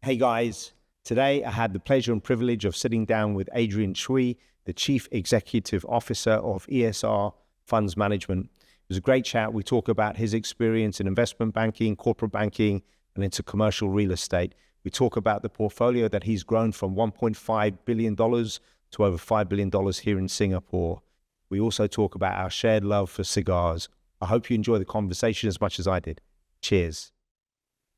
Hey guys, today I had the pleasure and privilege of sitting down with Adrian Chui, the Chief Executive Officer of ESR Funds Management. It was a great chat. We talk about his experience in investment banking, corporate banking, and into commercial real estate. We talk about the portfolio that he's grown from $1.5 billion to over $5 billion here in Singapore. We also talk about our shared love for cigars. I hope you enjoy the conversation as much as I did. Cheers.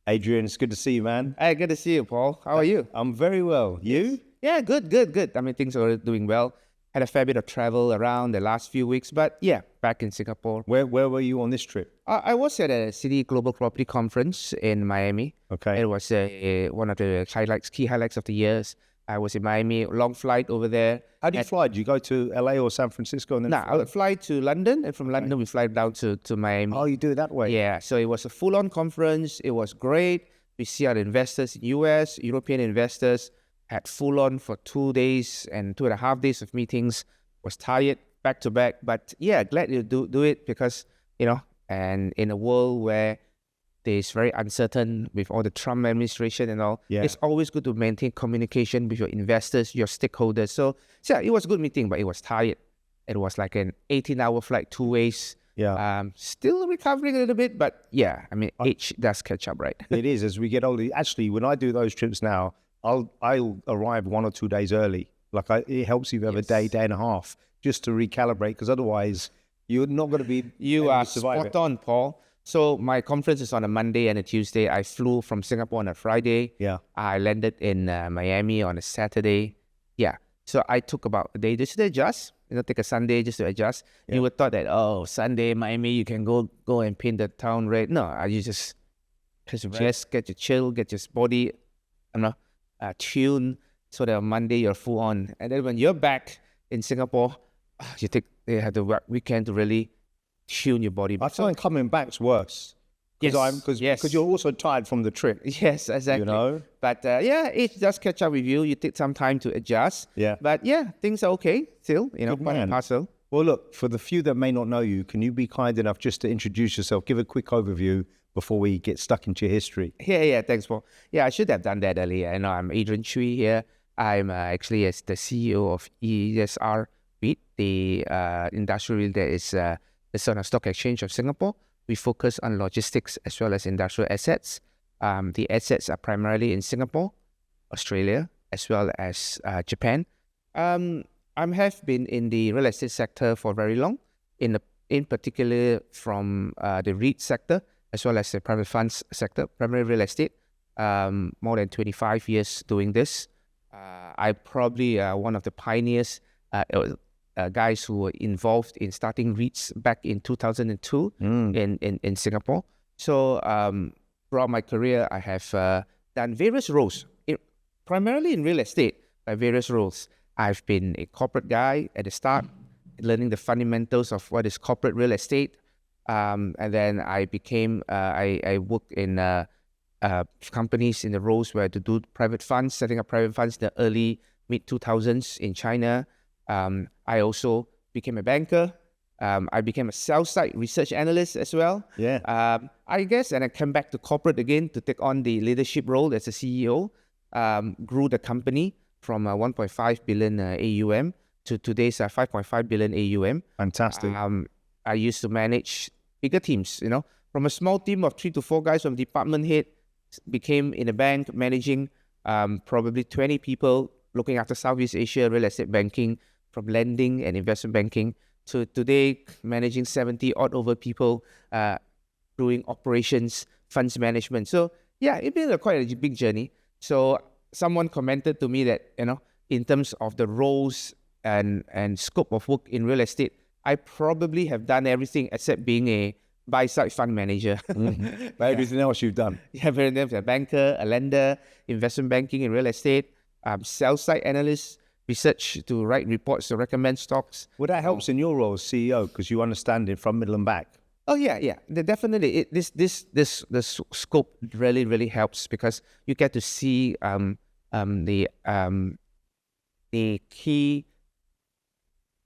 Adrian, it's good to see you, man. Hey, good to see you, Paul. How are you? I'm very well. You? Yeah, good. I mean, things are doing well. Had a fair bit of travel around the last few weeks, but yeah, back in Singapore. Where were you on this trip? I was at a City Global Property Conference in Miami. Okay. It was one of the key highlights of the years. I was in Miami, long flight over there. How do you fly? Do you go to LA or San Francisco and then I would fly to London, and from London we fly down to Miami. Oh, you do it that way? Yeah, so it was a full-on conference. It was great. We see our investors, US, European investors, had full-on for 2 days and 2.5 days of meetings. Was tired, back to back. But yeah, glad you do it because, and in a world where it's very uncertain with all the Trump administration and all, It's always good to maintain communication with your investors, your stakeholders. So yeah, it was a good meeting, but it was tired. It was like an 18-hour flight, 2 ways. Yeah. Still recovering a little bit, but yeah, I mean, age does catch up, right? It is as we get older. Actually, when I do those trips now, I'll arrive 1 or 2 days early. It helps you have a day and a half just to recalibrate, because otherwise you're not going to be. You are spot on, Paul. So my conference is on a Monday and a Tuesday. I flew from Singapore on a Friday. Yeah. I landed in Miami on a Saturday. Yeah. So I took about a day just to adjust. Take a Sunday just to adjust. Yeah. You would thought that, Sunday, Miami, you can go and paint the town red. No, you just rest, get your chill, get your body, tuned, so that on Monday you're full on. And then when you're back in Singapore, you have the weekend to really tune your body. I find coming back's worse. Because you're also tired from the trip. Yes, exactly. But it does catch up with you. You take some time to adjust. Yeah. But yeah, things are okay still, part and parcel. Well, look, for the few that may not know you, can you be kind enough just to introduce yourself? Give a quick overview before we get stuck into your history. Yeah, thanks, Paul. Yeah, I should have done that earlier. I'm Adrian Chui here. I'm actually as the CEO of ESR REIT, the industrial REIT that is on a stock exchange of Singapore. We focus on logistics as well as industrial assets. The assets are primarily in Singapore, Australia, as well as Japan. I have been in the real estate sector for very long, in particular from the REIT sector, as well as the private funds sector, primarily real estate. More than 25 years doing this. I probably one of the pioneers, guys who were involved in starting REITs back in 2002 in Singapore. So throughout my career, I have done various roles, primarily in real estate, by various roles. I've been a corporate guy at the start, learning the fundamentals of what is corporate real estate. And then I became, I worked in companies in the roles where to do private funds, setting up private funds in the early, mid-2000s in China. I also became a banker. I became a sell-side research analyst as well. Yeah. I guess, and I came back to corporate again to take on the leadership role as a CEO. Grew the company from 1.5 billion AUM to today's 5.5 billion AUM. Fantastic. I used to manage bigger teams, from a small team of 3 to 4 guys from department head, became in a bank managing probably 20 people looking after Southeast Asia real estate banking, from lending and investment banking, to today managing 70 odd over people doing operations, funds management. So yeah, it's been quite a big journey. So someone commented to me that, in terms of the roles and scope of work in real estate, I probably have done everything except being a buy-side fund manager. But everything else you've done. Yeah, very nice. A banker, a lender, investment banking in real estate, sell-side analyst, research to write reports to recommend stocks. Well, that helps in your role as CEO because you understand it from middle and back. Oh yeah. Definitely. This scope really helps because you get to see the key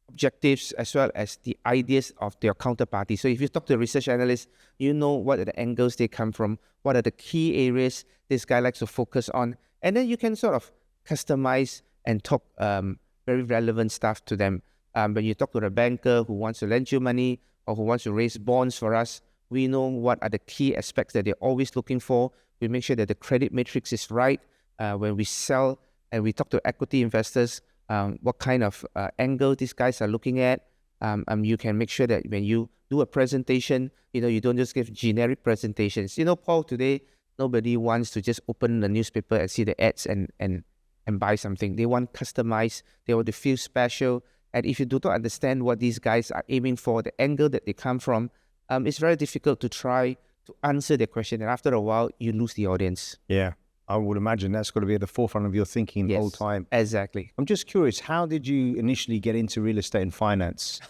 objectives as well as the ideas of their counterparty. So if you talk to a research analyst, you know what are the angles they come from, what are the key areas this guy likes to focus on, And then you can sort of customize and talk very relevant stuff to them. When you talk to a banker who wants to lend you money or who wants to raise bonds for us, we know what are the key aspects that they're always looking for. We make sure that the credit matrix is right. When we sell and we talk to equity investors, what kind of angle these guys are looking at. You can make sure that when you do a presentation, you don't just give generic presentations. Paul, today, nobody wants to just open the newspaper and see the ads and buy something. They want customized. They want to feel special. And if you do not understand what these guys are aiming for, the angle that they come from, it's very difficult to try to answer their question. And after a while, you lose the audience. Yeah, I would imagine that's got to be at the forefront of your thinking the whole time. Exactly. I'm just curious, how did you initially get into real estate and finance?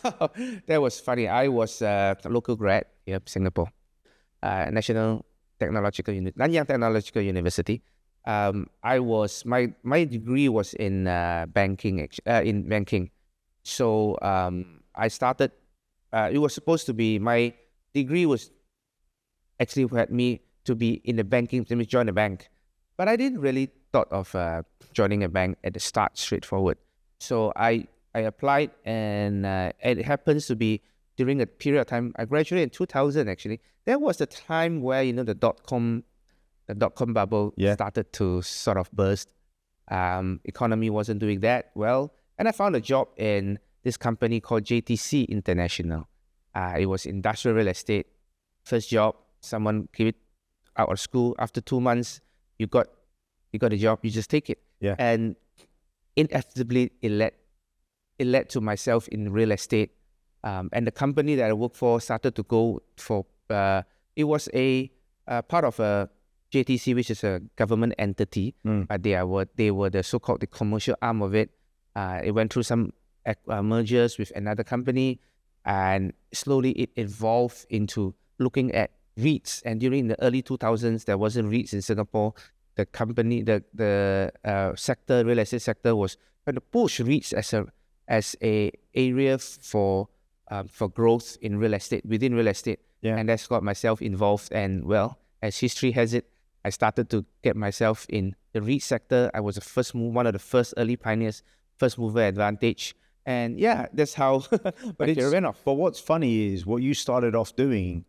That was funny. I was a local grad here in Singapore, Nanyang Technological University. My degree was in banking. So I started. It was supposed to be my degree was actually had me to be in the banking, to join a bank, but I didn't really thought of joining a bank at the start, straightforward. So I applied, and it happens to be during a period of time. I graduated in 2000. Actually, that was the time where the dot-com bubble started to sort of burst. Economy wasn't doing that well, and I found a job in this company called JTC International. It was industrial real estate. First job, someone came out of school. After 2 months, you got a job. You just take it. Yeah. And inevitably, it led to myself in real estate. And the company that I worked for started to go for. It was a part of a JTC, which is a government entity, but they were the so-called the commercial arm of it. It went through some mergers with another company, and slowly it evolved into looking at REITs. And during the early 2000s, there wasn't REITs in Singapore. The company, the sector, real estate sector, was trying to push REITs as a area for growth in real estate, within real estate. Yeah. And that's got myself involved. And well, as history has it, I started to get myself in the REIT sector. I was one of the first early pioneers, first mover advantage. And yeah, that's how it ran off. But what's funny is what you started off doing,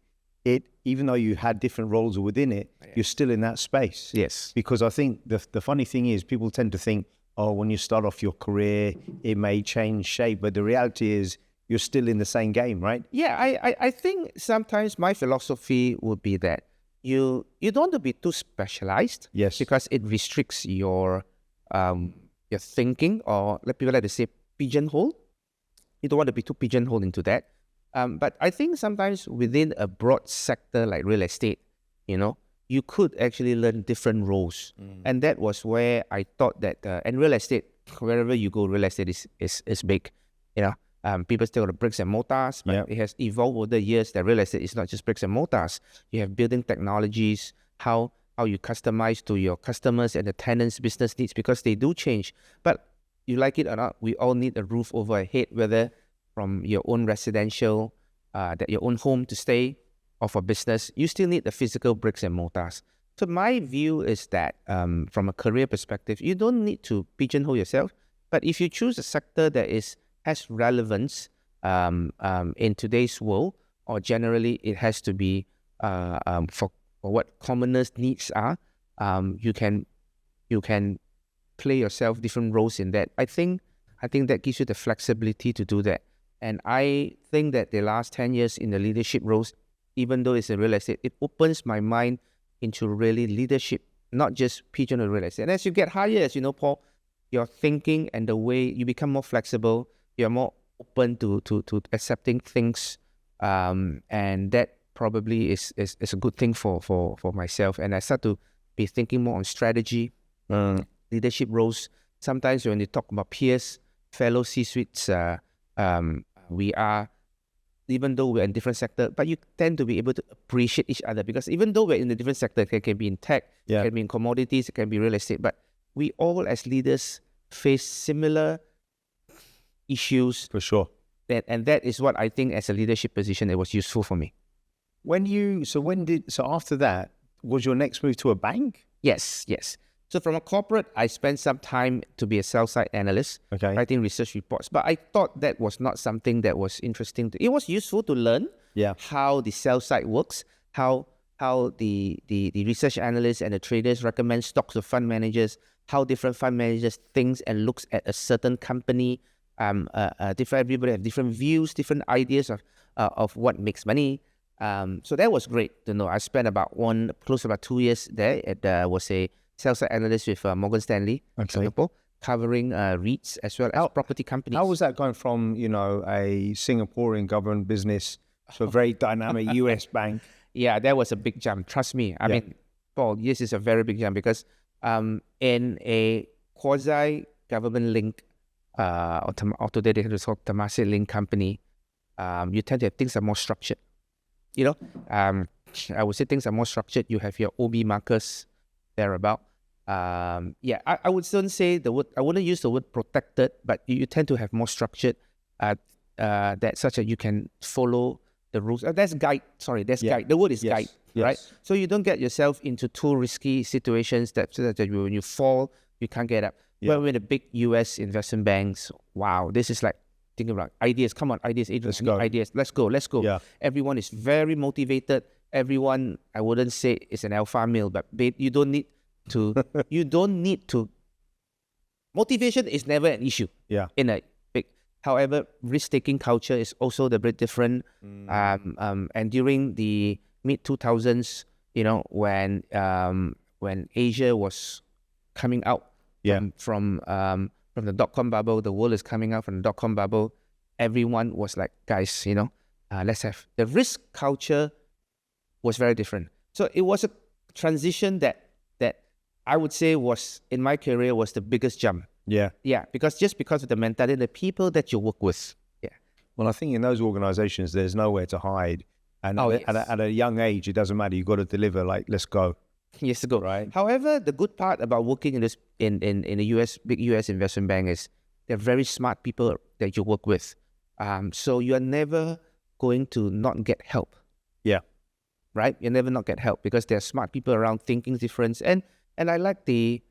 even though you had different roles within it, you're still in that space. Yes. Because I think the funny thing is people tend to think, oh, when you start off your career, it may change shape. But the reality is you're still in the same game, right? Yeah, I think sometimes my philosophy would be that you don't want to be too specialized. Yes. Because it restricts your thinking, or let people like to say pigeonhole. You don't want to be too pigeonholed into that. But I think sometimes within a broad sector like real estate, you could actually learn different roles. And that was where I thought that, and real estate, wherever you go, real estate is big. People still go to bricks and mortars, but it has evolved over the years that real estate is not just bricks and mortars. You have building technologies, how you customize to your customers and the tenants' business needs, because they do change. But you like it or not, we all need a roof over our head, whether from your own residential, your own home to stay, or for business. You still need the physical bricks and mortars. So my view is that from a career perspective, you don't need to pigeonhole yourself. But if you choose a sector that has relevance in today's world, or generally it has to be for what commoners' needs are, you can play yourself different roles in that. I think that gives you the flexibility to do that. And I think that the last 10 years in the leadership roles, even though it's in real estate, it opens my mind into really leadership, not just pigeonhole real estate. And as you get higher, as you know, Paul, your thinking and the way you become more flexible, you're more open to accepting things, and that probably is a good thing for myself. And I start to be thinking more on strategy, leadership roles. Sometimes when you talk about peers, fellow C-suites, we are, even though we're in different sector, but you tend to be able to appreciate each other, because even though we're in a different sector, it can be in tech, it can be in commodities, it can be real estate, but we all as leaders face similar issues. For sure. And that is what I think as a leadership position, it was useful for me. So after that, was your next move to a bank? Yes. So from a corporate, I spent some time to be a sell-side analyst, Okay. writing research reports. But I thought that was not something that was interesting. It was useful to learn how the sell side works, how the research analysts and the traders recommend stocks to fund managers, how different fund managers thinks and looks at a certain company. Everybody have different views, different ideas of what makes money. So that was great to know. I spent close to about 2 years there. Was a sell-side analyst with Morgan Stanley, Singapore, covering REITs as well as property companies. How was that going from, a Singaporean government business to a very dynamic US bank? Yeah, that was a big jump. Trust me. I mean, Paul, this is a very big jump because in a quasi-government link, or today they call it Temasek link company, you tend to have things that are more structured. I would say things are more structured. You have your OB markers thereabout. I would still say I wouldn't use the word protected, but you tend to have more structured that such that you can follow the rules. That's guide. Guide. The word is guide, right? So you don't get yourself into too risky situations so that when you fall, you can't get up. But with the big US investment banks, wow, this is like thinking about ideas. Come on, ideas, Adrian, ideas. Let's go. Yeah. Everyone is very motivated. Everyone, I wouldn't say is an alpha male, but you don't need to. Motivation is never an issue. Yeah. In a big, however, risk-taking culture is also a bit different. And during the mid 2000s, when Asia was coming out from the dot-com bubble, the world is coming out from the dot-com bubble. Everyone was like, guys, let's have the risk culture was very different. So it was a transition that I would say was in my career was the biggest jump. Yeah. Yeah, because of the mentality, the people that you work with. Yeah. Well, I think in those organizations, there's nowhere to hide. And at a young age, it doesn't matter. You've got to deliver, like, let's go. Yes, to go. Right. However, the good part about working in a big US investment bank is they're very smart people that you work with. So you are never going to not get help. Yeah. Right? You never not get help because there are smart people around thinking different. And I like the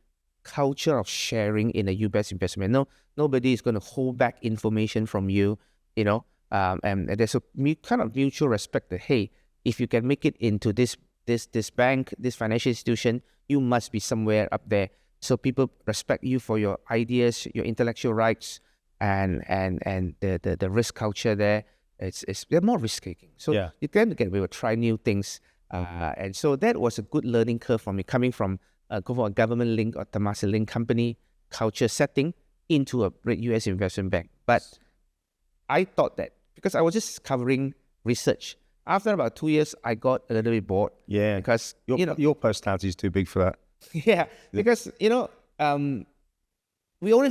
culture of sharing in a US investment. No, nobody is going to hold back information from you, and there's a kind of mutual respect that, hey, if you can make it into this bank, this financial institution, you must be somewhere up there. So people respect you for your ideas, your intellectual rights, and the risk culture there. They're more risk taking. So you tend to get away with try new things, and so that was a good learning curve for me coming from go for a government link or Temasek link company culture setting into a great US investment bank. But I thought that because I was just covering research. After about 2 years, I got a little bit bored. Yeah, because your personality is too big for that. Yeah, because we only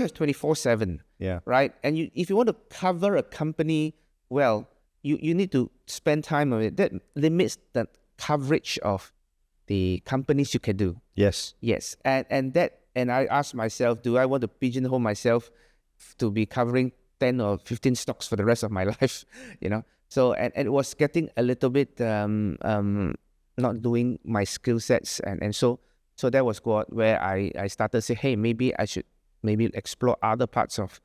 have 24/7. Yeah, right. And if you want to cover a company well, you need to spend time on it. That limits the coverage of the companies you can do. Yes. And I asked myself, do I want to pigeonhole myself to be covering 10 or 15 stocks for the rest of my life? So and it was getting a little bit not doing my skill sets, and so that was where I started to say, hey, maybe I should explore other parts of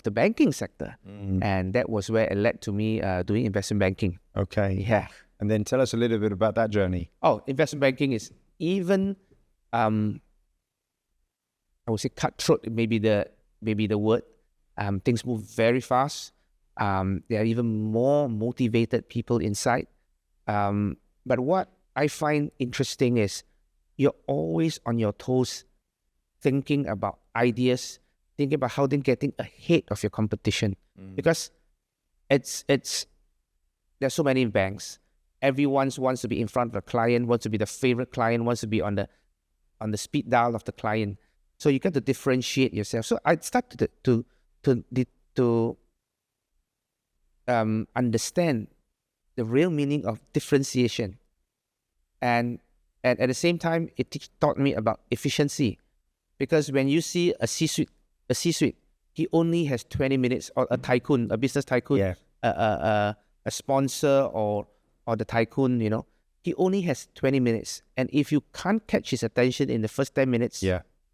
the banking sector, and that was where it led to me doing investment banking. Okay. Yeah. And then tell us a little bit about that journey. Oh, investment banking is even I would say cutthroat, maybe the word. Things move very fast. There are even more motivated people inside. But what I find interesting is you're always on your toes, thinking about ideas, thinking about how they're getting ahead of your competition. Because there's so many banks. Everyone wants to be in front of a client, wants to be the favorite client, wants to be on the speed dial of the client. So you got to differentiate yourself. So I started to understand the real meaning of differentiation, and at the same time, it taught me about efficiency. Because when you see a C-suite, he only has 20 minutes, or a tycoon, a business tycoon, a sponsor or the tycoon, he only has 20 minutes. And if you can't catch his attention in the first 10 minutes,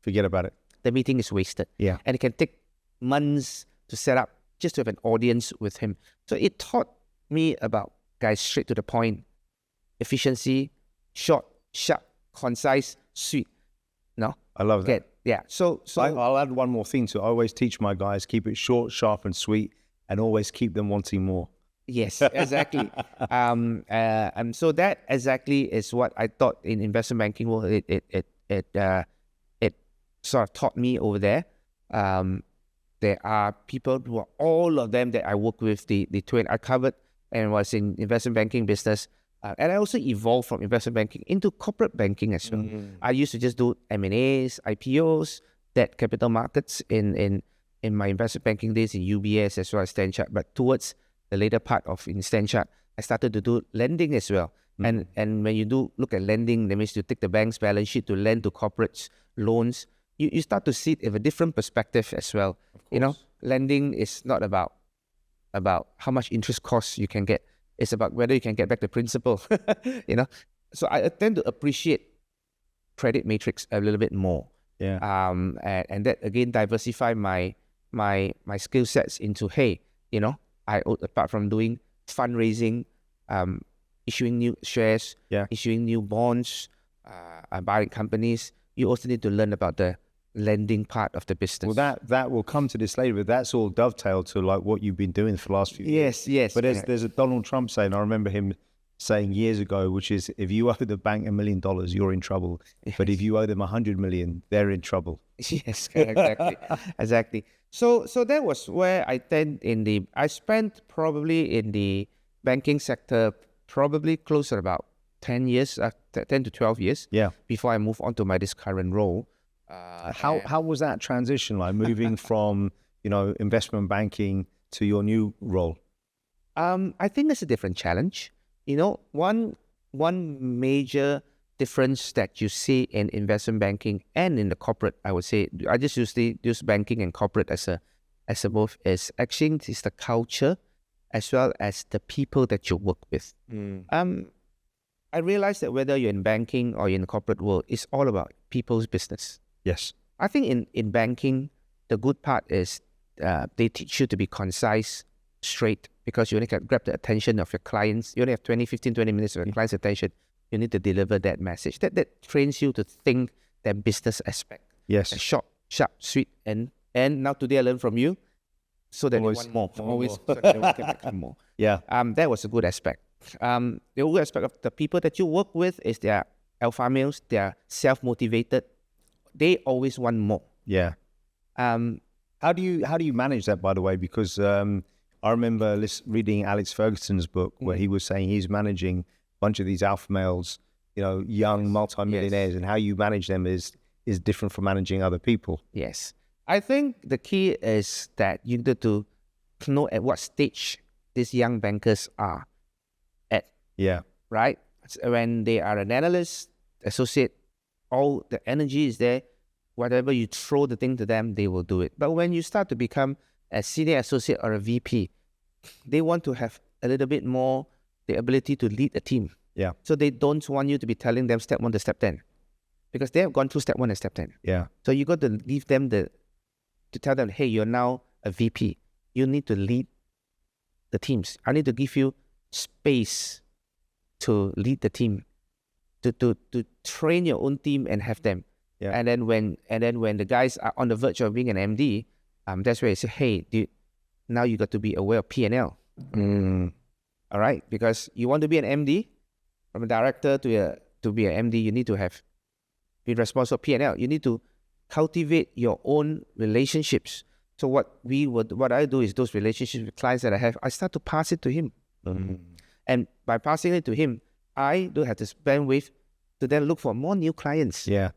Forget about it. The meeting is wasted. Yeah. And it can take months to set up just to have an audience with him. So it taught me about, guys, straight to the point, efficiency, short, sharp, concise, sweet. No? I love that. Yeah. So I'll add one more thing to it. I always teach my guys, keep it short, sharp, and sweet, and always keep them wanting more. yes, exactly. And so that exactly is what I thought in investment banking. Well, it sort of taught me over there. There are people who are all of them that I work with, the twin I covered and was in investment banking business. And I also evolved from investment banking into corporate banking as well. I used to just do M&As, IPOs, debt capital markets in my investment banking days in UBS as well as Stanchart. But towards the later part of in Stanchart, I started to do lending as well. And when you do look at lending, that means you take the bank's balance sheet to lend to corporates, loans, you start to see it with a different perspective as well. You know, lending is not about how much interest costs you can get. It's about whether you can get back the principal, you know. So I tend to appreciate credit matrix a little bit more. Yeah. And that again diversify my skill sets into, hey, you know, apart from doing fundraising, issuing new shares, issuing new bonds, buying companies, you also need to learn about the lending part of the business. Well, that will come to this later, but that's all dovetailed to like what you've been doing for the last few years. Yes. But there's a Donald Trump saying, I remember him saying years ago, which is, if you owe the bank $1 million, you're in trouble. Yes. But if you owe them 100 million, they're in trouble. Yes, exactly. Exactly. So that was where I spent probably in the banking sector, probably closer about 10 to 12 years. Yeah. Before I moved on to this current role. How was that transition like, moving from, you know, investment banking to your new role? I think it's a different challenge. You know, one major difference that you see in investment banking and in the corporate, I would say, I just use banking and corporate as a both, is actually is the culture as well as the people that you work with. I realized that whether you're in banking or in the corporate world, it's all about people's business. Yes. I think in banking, the good part is they teach you to be concise, straight, because you only can grab the attention of your clients. You only have 20 minutes of your client's attention. You need to deliver that message. That trains you to think that business aspect. Yes. Short, sharp, sweet, and now today I learned from you, so that always, they want more. Always, more. so that they want to get back more. Yeah. That was a good aspect. The good aspect of the people that you work with is they are alpha males. They are self-motivated. They always want more. Yeah. How do you manage that, by the way? Because I remember reading Alex Ferguson's book where he was saying he's managing a bunch of these alpha males, you know, young multimillionaires, and how you manage them is different from managing other people. Yes. I think the key is that you need to know at what stage these young bankers are at. Yeah. Right? When they are an analyst, associate, all the energy is there. Whatever you throw the thing to them, they will do it. But when you start to become a senior associate or a VP, they want to have a little bit more the ability to lead a team. Yeah. So they don't want you to be telling them step 1 to step 10, because they have gone through step 1 and step 10. Yeah. So you got to leave them to tell them, hey, you're now a VP. You need to lead the teams. I need to give you space to lead the team, to train your own team and have them. Yeah. And then when the guys are on the verge of being an MD, that's where you say, hey, dude, now you got to be aware of P&L. All right, because you want to be an MD, from a director to be an MD, you need to be responsible for P&L. You need to cultivate your own relationships. So what I do is those relationships with clients that I have, I start to pass it to him. And by passing it to him, I don't have to spend with to then look for more new clients. Yeah.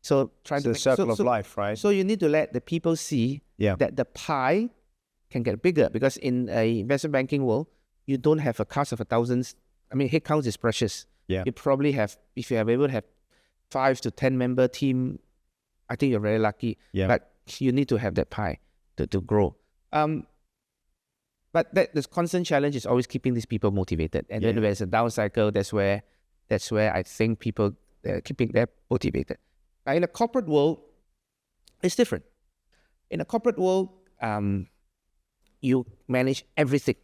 So it's the circle of life, right? So you need to let the people see that the pie can get bigger, because in a investment banking world, you don't have a cast of thousands. I mean, headcount is precious. Yeah. You probably have, if you are able to have 5 to 10 member team, I think you're very lucky. Yeah. But you need to have that pie to grow. But the constant challenge is always keeping these people motivated. And then there's a down cycle. That's where I think people keeping them motivated. Now, in the corporate world, It's different. In the corporate world, you manage everything.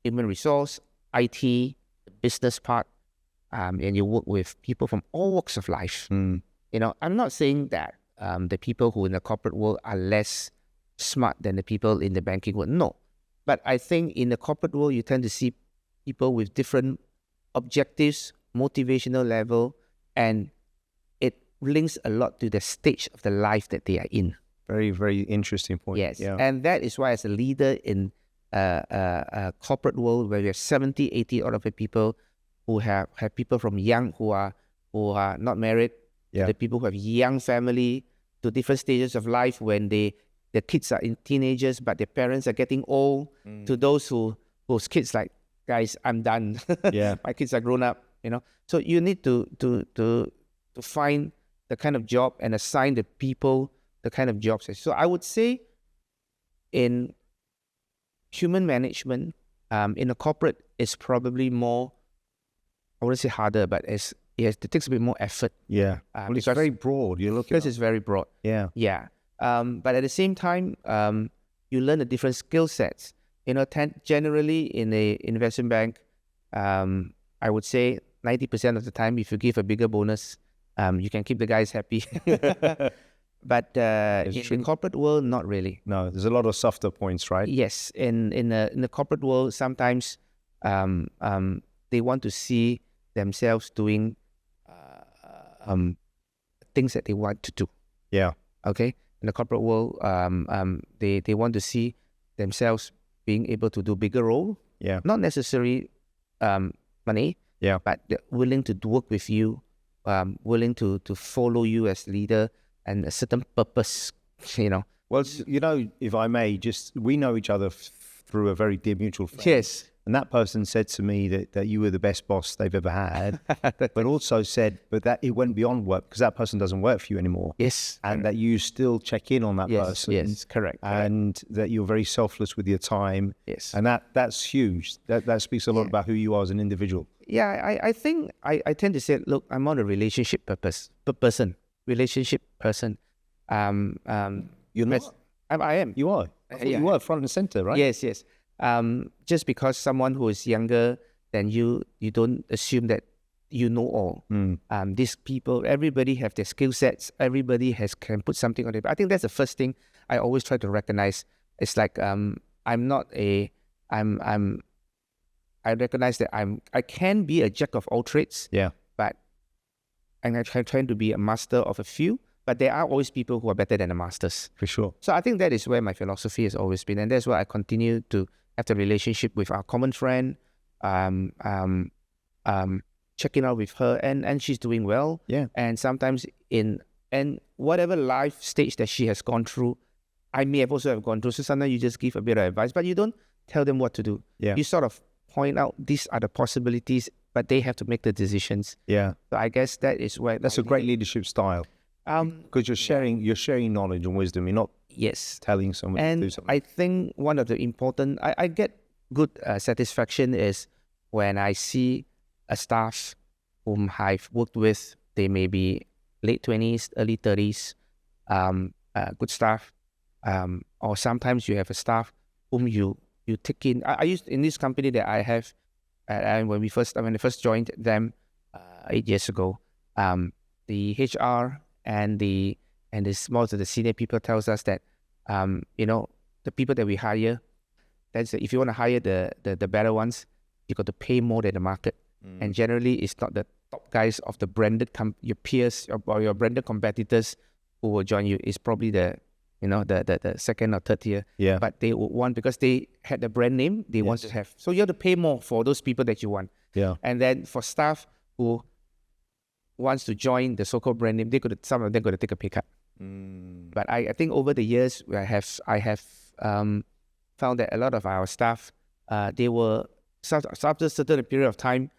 Human resource, IT, the business part, and you work with people from all walks of life. You know, I'm not saying that the people who in the corporate world are less smart than the people in the banking world. No. But I think in the corporate world, you tend to see people with different objectives, motivational level, and it links a lot to the stage of the life that they are in. Very, very interesting point. Yes. Yeah. And that is why as a leader in a corporate world where you have 70, 80 out of the people who have people from young who are not married, to the people who have young family, to different stages of life when the kids are in teenagers but their parents are getting old, to those whose kids like, guys, I'm done. My kids are grown up, you know. So you need to find the kind of job and assign the people the kind of jobs. So I would say in human management, in a corporate, it's probably more, I wouldn't say harder, but it takes a bit more effort. Yeah. Well, it's very broad. You're looking because it's very broad. Yeah. Yeah. But at the same time, you learn the different skill sets. You know, generally in a investment bank, I would say 90% of the time, if you give a bigger bonus, you can keep the guys happy. But in the corporate world, not really. No, there's a lot of softer points, right? Yes. In the corporate world, sometimes they want to see themselves doing things that they want to do. Yeah. Okay. In the corporate world, they want to see themselves being able to do bigger role. Yeah. Not necessarily money. Yeah. But they're willing to work with you, willing to follow you as leader and a certain purpose, you know. Well, you know, if I may, we know each other through a very dear mutual friend. Yes. And that person said to me that you were the best boss they've ever had, but also said, that it went beyond work because that person doesn't work for you anymore. Yes. And that you still check in on that person. Yes, correct. And that you're very selfless with your time. Yes. And that's huge. That speaks a lot about who you are as an individual. Yeah, I think I tend to say, look, I'm on a relationship relationship person. You're not? I am. You are? I thought you were front and center, right? Yes. Just because someone who is younger than you don't assume that you know all. These people, everybody have their skill sets. Everybody can put something on it. I think that's the first thing I always try to recognize. It's like I recognize that I can be a jack of all trades. Yeah. But I'm trying to be a master of a few. But there are always people who are better than the masters. For sure. So I think that is where my philosophy has always been. And that's why I continue to have the relationship with our common friend, checking out with her, and she's doing well. Yeah. And sometimes and whatever life stage that she has gone through, I may have also have gone through. So sometimes you just give a bit of advice, but you don't tell them what to do. Yeah. You sort of point out these are the possibilities, but they have to make the decisions. Yeah. So I guess that is where that's a great leadership style. Because you're sharing knowledge and wisdom. You're not telling someone to do something. I think one of the important, I get good satisfaction is when I see a staff whom I've worked with. They may be late 20s, early 30s, good staff. Or sometimes you have a staff whom you take in. I used in this company that I have, and when I first joined them 8 years ago, the HR and most of the senior people tells us that the people that we hire, that's if you want to hire the better ones, you got to pay more than the market. And generally it's not the top guys of the branded your peers or your branded competitors who will join you. It's probably the second or third tier. Yeah. But they would want, because they had the brand name, they want to have. So you have to pay more for those people that you want. Yeah. And then for staff who wants to join the so-called brand name, some of them got to take a pay cut. But I think over the years, I have found that a lot of our staff, they were, after a certain period of time,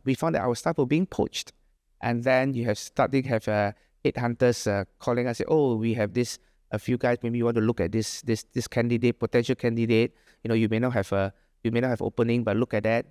we found that our staff were being poached. And then you have headhunters calling us, say, oh, we have a few guys, maybe you want to look at this candidate, potential candidate. You may not have opening, but look at that.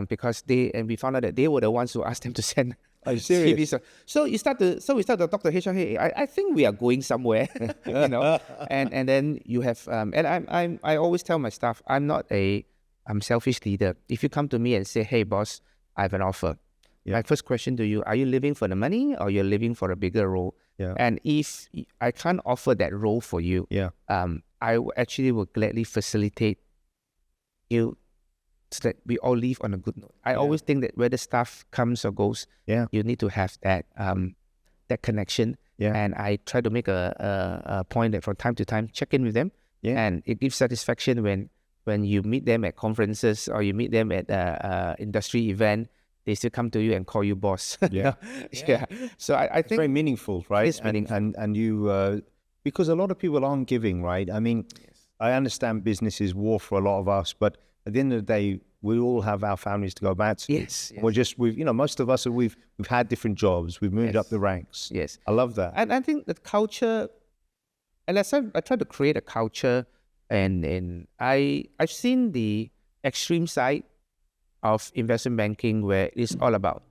Because we found out that they were the ones who asked them to send Are you serious? So we start to talk to HR. Hey, I think we are going somewhere, and then you have and I always tell my staff, I'm selfish leader. If you come to me and say, hey boss, I have an offer. Yeah. My first question to you, are you living for the money or you're living for a bigger role? Yeah. And if I can't offer that role for you, I actually will gladly facilitate you so that we all leave on a good note. I always think that whether staff comes or goes, you need to have that that connection. Yeah. And I try to make a point that from time to time, check in with them. Yeah. And it gives satisfaction when you meet them at conferences or you meet them at industry event, they still come to you and call you boss. Yeah. So I think it's very meaningful, right? It's meaningful. And you, because a lot of people aren't giving, right? I mean, I understand business is war for a lot of us, but at the end of the day, we all have our families to go back to. Yes. Most of us, we've had different jobs. We've moved up the ranks. Yes. I love that. And I think the culture, and I try to create a culture, and I've seen the extreme side of investment banking where it's all about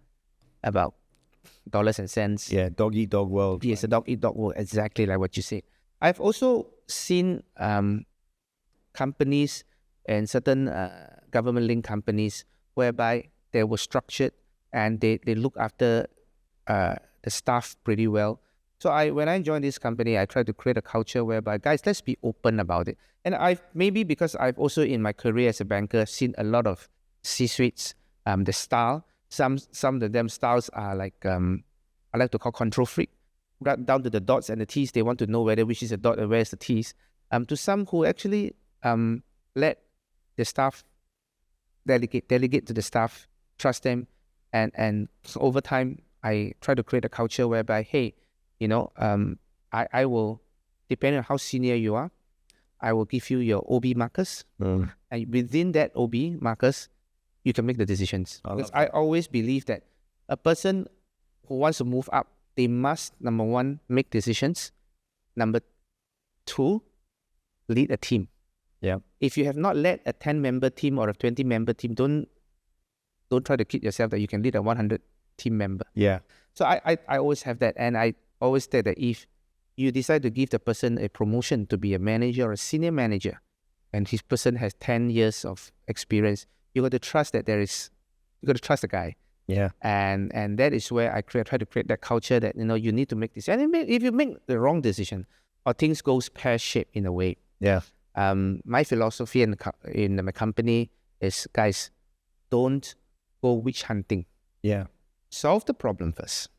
dollars and cents. Yeah, dog eat dog world. Yes, a dog eat dog world, exactly like what you said. I've also seen companies and certain government-linked companies whereby they were structured and they look after the staff pretty well. So when I joined this company, I tried to create a culture whereby, guys, let's be open about it. And maybe because I've also in my career as a banker seen a lot of C-suites, the style. Some of them styles are like I like to call control freak, right down to the dots and the T's. They want to know which is a dot and where's the T's. To some who actually let the staff delegate to the staff, trust them, and so over time I try to create a culture whereby, hey, I will, depending on how senior you are, I will give you your OB markers, and within that OB markers, you can make the decisions. Because I always believe that a person who wants to move up, they must, number one, make decisions. Number two, lead a team. Yeah. If you have not led a 10-member team or a 20-member team, don't try to kid yourself that you can lead a 100 team member. Yeah. So I always have that, and I always say that if you decide to give the person a promotion to be a manager or a senior manager, and his person has 10 years of experience, you got to trust that you got to trust the guy. Yeah. And that is where I try to create that culture that, you need to make this. And if you make the wrong decision or things goes pear-shaped in a way. Yeah. My philosophy in my company is, guys, don't go witch hunting. Yeah. Solve the problem first.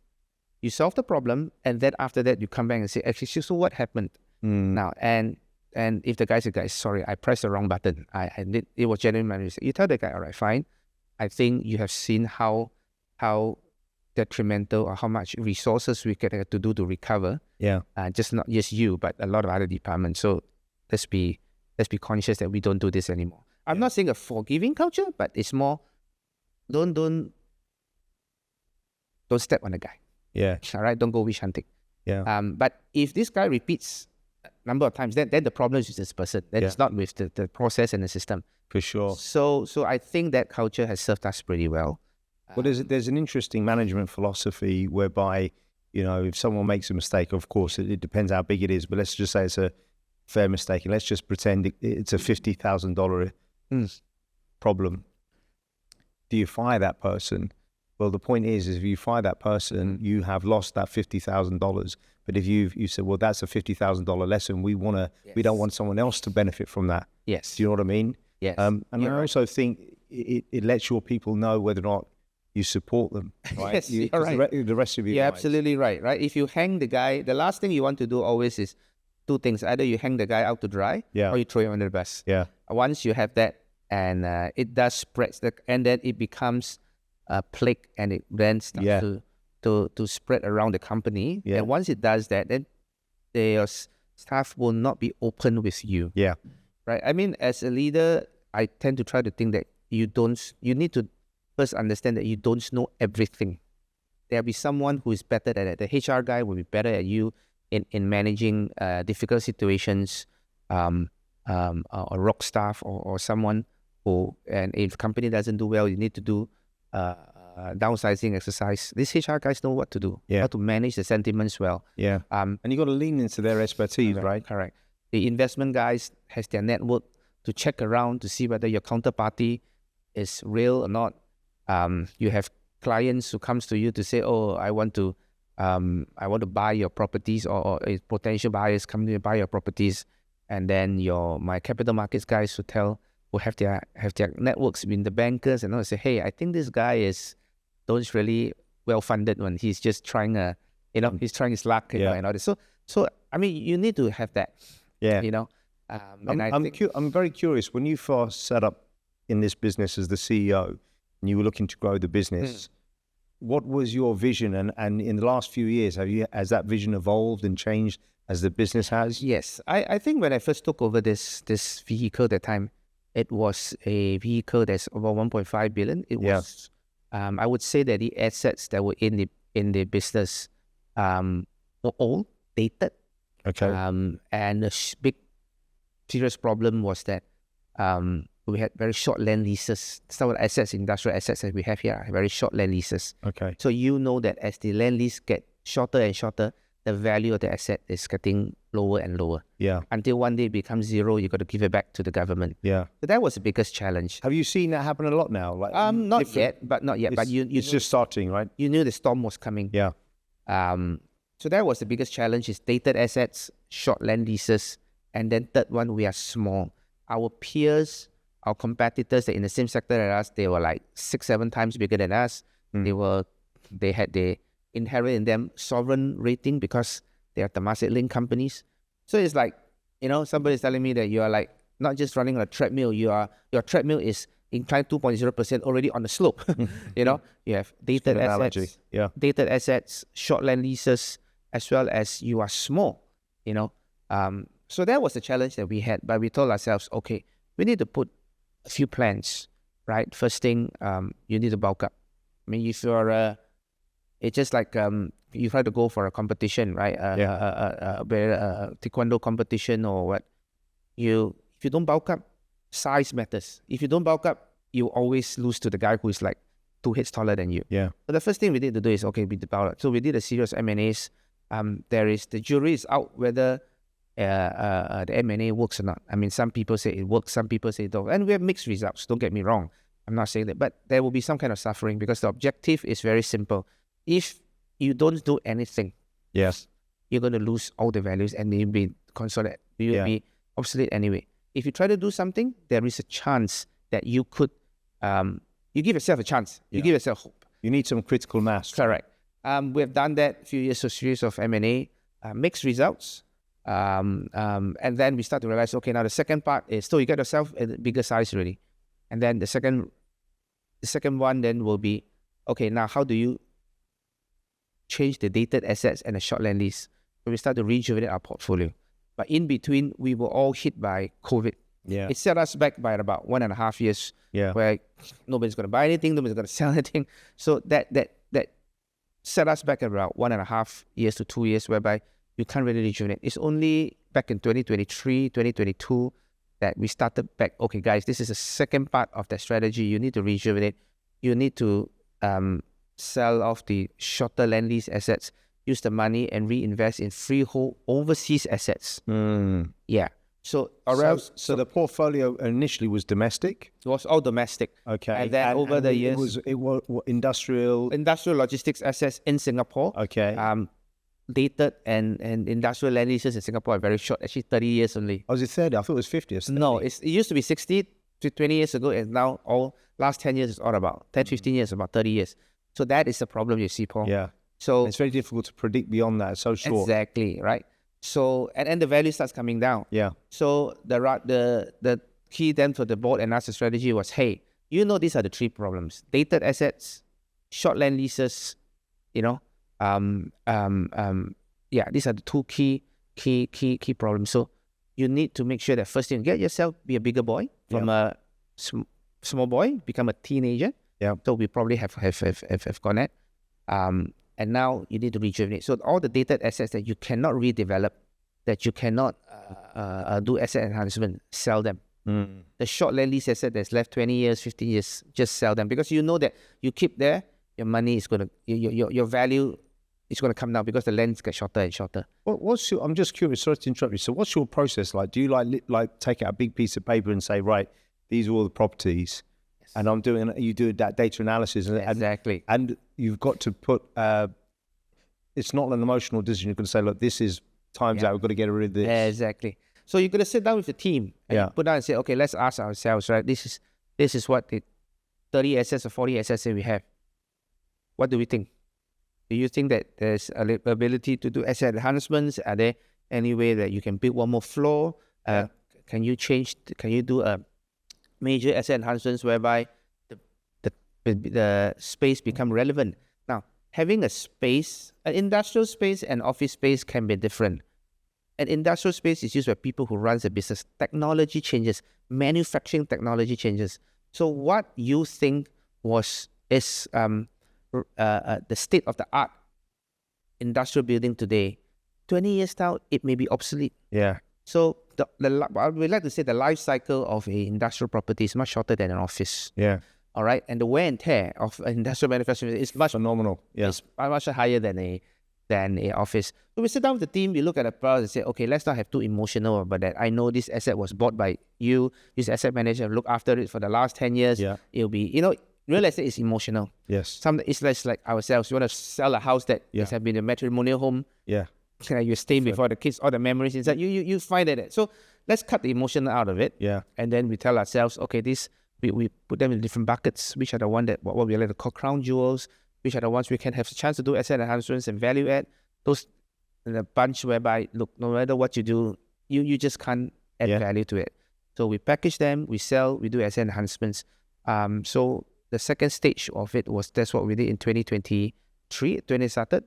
You solve the problem, and then after that, you come back and say, actually, so what happened now? And if the guy says, guys, sorry, I pressed the wrong button. It was genuine manager. You tell the guy, all right, fine. I think you have seen how detrimental or how much resources we get to do to recover. Yeah. Just not just you, but a lot of other departments. So let's be conscious that we don't do this anymore. I'm not saying a forgiving culture, but it's more don't step on the guy. Yeah. All right. Don't go witch hunting. Yeah. But if this guy repeats a number of times, then the problem is with this person. Then it's not with the process and the system. For sure. So I think that culture has served us pretty well. Well, there's an interesting management philosophy whereby, if someone makes a mistake, of course, it depends how big it is, but let's just say it's a fair mistake, and let's just pretend it's a $50,000 problem. Do you fire that person? Well, the point is if you fire that person, you have lost that $50,000. But if you said, well, that's a $50,000 lesson, we don't want someone else to benefit from that. Yes. Do you know what I mean? Yes. And I also think it lets your people know whether or not you support them. Right? Yes, you're right. The rest of you. You're absolutely right. If you hang the guy, the last thing you want to do always is two things. Either you hang the guy out to dry, or you throw him under the bus. Yeah. Once you have that, and it does spread, and then it becomes a plague, and it then starts to spread around the company. Yeah. And once it does that, then your staff will not be open with you. Yeah. Right. I mean, as a leader, I tend to try to think that you need to first understand that you don't know everything. There'll be someone who is better at it. The HR guy will be better at you in managing difficult situations, or rock staff, or someone who, and if company doesn't do well, you need to do downsizing exercise. These HR guys know what to do, how to manage the sentiments well. Yeah. And you got to lean into their expertise, right? Correct. The investment guys has their network to check around to see whether your counterparty is real or not. You have clients who comes to you to say, "Oh, I want to buy your properties," or potential buyers come to buy your properties, and then my capital markets guys who have their networks in the bankers and all say, "Hey, I think this guy don't really well funded when he's just trying he's trying his luck, and all this." So I mean, you need to have that. Yeah. I'm very curious, when you first set up in this business as the CEO and you were looking to grow the business, what was your vision? And in the last few years, has that vision evolved and changed as the business has? Yes. I think when I first took over this vehicle that time, it was a vehicle that's about 1.5 billion. It was, I would say that the assets that were in the business were old, dated. Okay. And the big serious problem was that we had very short land leases. Some of the assets, industrial assets that we have here, are very short land leases. Okay. So you know that as the land lease get shorter and shorter, the value of the asset is getting lower and lower. Yeah. Until one day it becomes zero, you got to give it back to the government. Yeah. So that was the biggest challenge. Have you seen that happen a lot now? Like not yet. But it's just starting, right? You knew the storm was coming. Yeah. So that was the biggest challenge: is dated assets, short land leases, and then third one, we are small. Our peers, our competitors, they're in the same sector as us, they were like 6-7 times bigger than us. They had the inherent in them sovereign rating because they are Temasek-linked companies. So it's like, somebody's telling me that you are like not just running on a treadmill. Your treadmill is inclined 2.0% already on the slope. You have dated assets, dated assets, short land leases, as well as you are small. So that was the challenge that we had. But we told ourselves, okay, we need to put a few plans, right? First thing, you need to bulk up. I mean, if you're it's just like you try to go for a competition, right? A taekwondo competition or what. If you don't bulk up, size matters. If you don't bulk up, you always lose to the guy who is like 2 heads taller than you. Yeah. So the first thing we need to do is, okay, we bulk up. So we did a series of M&As. The jury is out whether the M&A works or not. I mean, some people say it works, some people say it don't. And we have mixed results, don't get me wrong. I'm not saying that. But there will be some kind of suffering because the objective is very simple. If you don't do anything, yes, you're going to lose all the values and you'll be consolidated. You'll be obsolete anyway. If you try to do something, there is a chance that you could, you give yourself a chance. You give yourself hope. You need some critical mass. Correct. We have done that a few years, a series of M&A, mixed results. And then we start to realize, okay, now the second part is, so you get yourself a bigger size already. And then the second one then will be, okay, now how do you change the dated assets and the short land lease? So we start to rejuvenate our portfolio. But in between, we were all hit by COVID. Yeah. It set us back by about 1.5 years, where nobody's going to buy anything, nobody's going to sell anything. So that set us back about 1.5 years to 2 years, whereby you can't really rejuvenate. It's only back in 2023, 2022 that we started back, okay, guys, this is the second part of that strategy. You need to rejuvenate. You need to sell off the shorter land lease assets, use the money and reinvest in freehold overseas assets. Yeah. So the portfolio initially was domestic? It was all domestic. Okay. And then over the years... It was industrial logistics assets in Singapore. Okay. Dated and industrial land leases in Singapore are very short, actually 30 years only. Oh, is it 30? I thought it was 50 or 30. No, it used to be 60 to 20 years ago, and now last 10 years is all about 10, 15 years, about 30 years. So that is the problem you see, Paul. Yeah. So it's very difficult to predict beyond that. It's so short. Exactly, right? So, and the value starts coming down. Yeah. So the key then for the board and us, the strategy was, hey, these are the 3 problems: dated assets, short land leases, these are the 2 key problems. So you need to make sure that first thing, get yourself, be a bigger boy from a small boy, become a teenager. Yeah. So we probably have gone at. And now you need to rejuvenate. So all the dated assets that you cannot redevelop, that you cannot do asset enhancement, sell them. The short land lease asset that's left 20 years, 15 years, just sell them. Because you know that you keep there, your money is going to, your value is going to come down because the lens gets shorter and shorter. I'm just curious, sorry to interrupt you. So what's your process like? Do you like take out a big piece of paper and say, right, these are all the properties, and you do that data analysis, Exactly. and you've got to put, it's not an emotional decision. You're going to say, look, this is times out, we've got to get rid of this. Exactly. So you're going to sit down with the team and put down and say, okay, let's ask ourselves, right? This is what the 30 assets or 40 assets that we have. What do we think? Do you think that there's an ability to do asset enhancements? Are there any way that you can build one more floor? Can you do a major asset enhancements whereby the space become relevant? Now, having a space, an industrial space and office space can be different. An industrial space is used by people who run the business. Technology changes, manufacturing technology changes. So what you think is the state of the art industrial building today, 20 years down, it may be obsolete. Yeah. So we like to say the life cycle of an industrial property is much shorter than an office. Yeah. All right. And the wear and tear of industrial manufacturing is much phenomenal. Yeah. It's much higher than a office. So we sit down with the team, we look at the price and say, okay, let's not have too emotional about that. I know this asset was bought by you, this asset manager look after it for the last 10 years. Yeah. It'll be, real estate is emotional. Yes. It's less like ourselves. You want to sell a house that has been a matrimonial home. Yeah. You stay before the kids, all the memories inside. You find that. So let's cut the emotion out of it. Yeah. And then we tell ourselves, okay, we put them in different buckets. Which are the one that what we like to call crown jewels? Which are the ones we can have a chance to do asset enhancements and value add? Those in a bunch whereby, look, no matter what you do, you just can't add value to it. So we package them, we sell, we do asset enhancements. So the second stage of it that's what we did in 2023, when it started.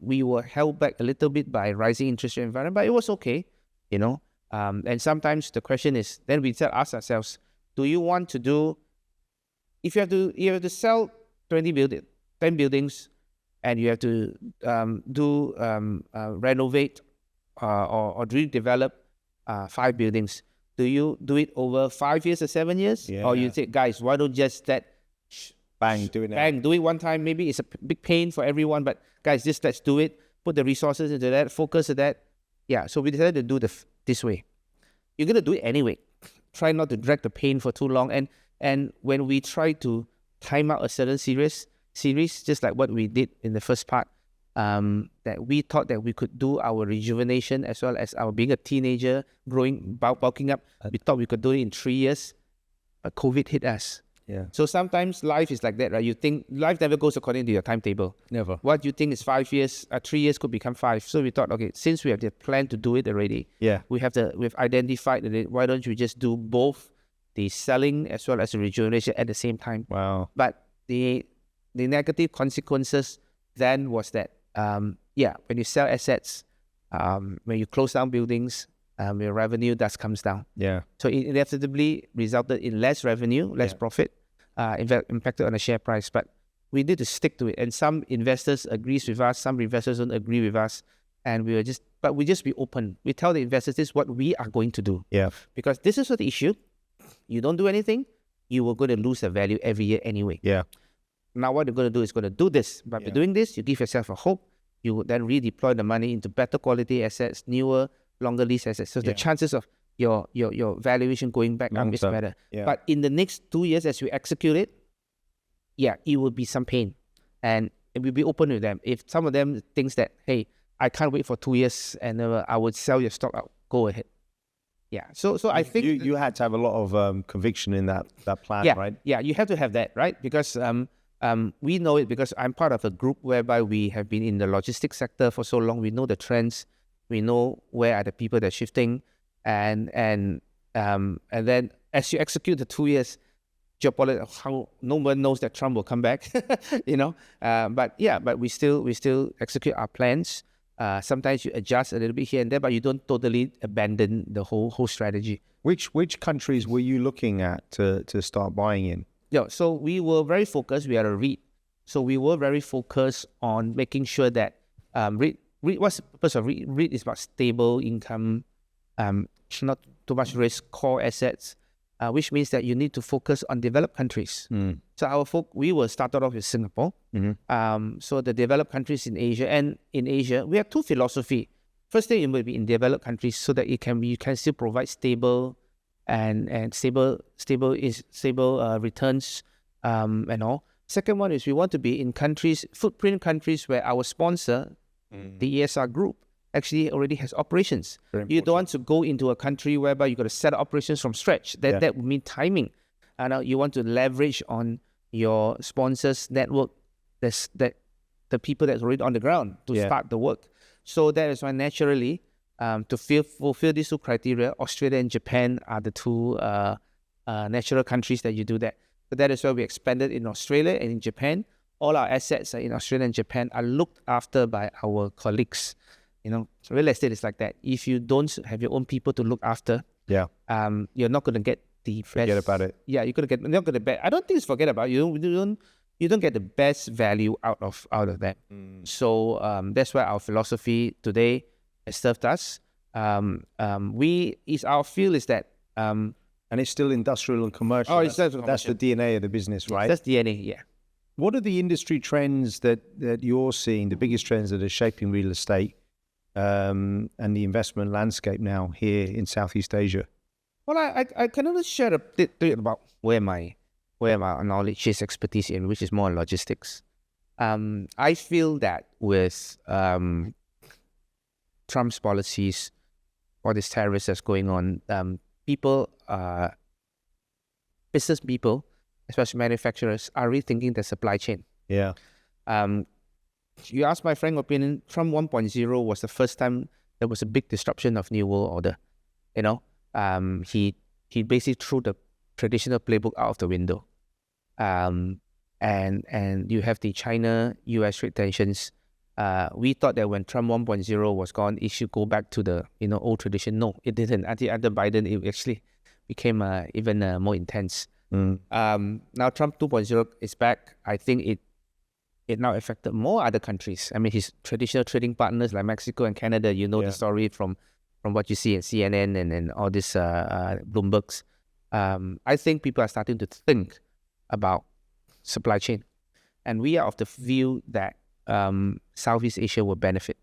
We were held back a little bit by rising interest rate environment, but it was okay, and sometimes the question is, then we ask ourselves, do you want to do, if you have to sell 10 buildings, and you have to renovate or redevelop 5 buildings, do you do it over 5 years or 7 years? Yeah. Or you say, guys, why don't just bang, do it now. Bang, do it one time. Maybe it's a big pain for everyone, but guys, let's do it. Put the resources into that, focus on that. Yeah, so we decided to do this way. You're going to do it anyway. Try not to drag the pain for too long. And when we try to time out a certain series, just like what we did in the first part, that we thought that we could do our rejuvenation as well as our being a teenager, growing, bulking up. We thought we could do it in 3 years, but COVID hit us. Yeah. So sometimes life is like that, right? You think life never goes according to your timetable. Never. What you think is 5 years, 3 years could become 5. So we thought, okay, since we have the plan to do it already, we've identified that why don't we just do both the selling as well as the rejuvenation at the same time? Wow. But the negative consequences then was that, when you sell assets, when you close down buildings, your revenue comes down. Yeah. So it inevitably resulted in less revenue, less profit, impacted on the share price. But we need to stick to it. And some investors agrees with us, some investors don't agree with us. And we just be open. We tell the investors this is what we are going to do. Yeah. Because this is what the issue. You don't do anything, you will going to lose the value every year anyway. Yeah. Now what you're going to do is going to do this. But by doing this, you give yourself a hope. You would then redeploy the money into better quality assets, newer, longer lease assets. So the chances of your valuation going back up is better. Yeah. But in the next 2 years, as we execute it, it will be some pain. And we'll be open with them. If some of them thinks that, hey, I can't wait for 2 years and I would sell your stock out, go ahead. Yeah. So I think you had to have a lot of conviction in that plan, right? Yeah, you have to have that, right? Because we know it because I'm part of a group whereby we have been in the logistics sector for so long. We know the trends. We know where are the people that are shifting, and then as you execute the 2 years, geopolitics, how no one knows that Trump will come back, But we still execute our plans. Sometimes you adjust a little bit here and there, but you don't totally abandon the whole strategy. Which countries were you looking at to start buying in? Yeah, so we were very focused. We are a REIT, so we were very focused on making sure that REIT. What's the purpose of REIT? REIT is about stable income, not too much risk, core assets, which means that you need to focus on developed countries. So we were started off with Singapore. So the developed countries in Asia, and in Asia, we have two philosophy. First thing, it will be in developed countries so that you can still provide stable returns and all. Second one is we want to be in footprint countries where our sponsor, the ESR group, actually already has operations. You don't want to go into a country whereby you got to set up operations from scratch. That would mean timing. And you want to leverage on your sponsor's network, the people that's already on the ground to start the work. So that is why naturally, to fulfill these two criteria, Australia and Japan are the two natural countries that you do that. So that is why we expanded in Australia and in Japan. All our assets in Australia and Japan are looked after by our colleagues. Real estate is like that. If you don't have your own people to look after, you're not going to get the best. Forget about it. Yeah, you're not going to bet. I don't think it's forget about it. You don't get the best value out of that. So that's why our philosophy today has served us. Our feel is that. And it's still industrial and commercial. Oh, that's the DNA of the business, right? That's DNA, yeah. What are the industry trends that you're seeing, the biggest trends that are shaping real estate and the investment landscape now here in Southeast Asia? Well, I can only share a bit about where my knowledge is, expertise in, which is more logistics. I feel that with Trump's policies, all this tariffs that's going on, business people, especially manufacturers, are rethinking their supply chain. Yeah. You ask my frank opinion, Trump 1.0 was the first time there was a big disruption of New World Order. He basically threw the traditional playbook out of the window. And you have the China-US trade tensions. We thought that when Trump 1.0 was gone, it should go back to the old tradition. No, it didn't. Under Biden, it actually became even more intense. Now Trump 2.0 is back. I think it now affected more other countries. I mean, his traditional trading partners like Mexico and Canada. The story from what you see in CNN and all this Bloomberg's. I think people are starting to think about supply chain, and we are of the view that Southeast Asia will benefit.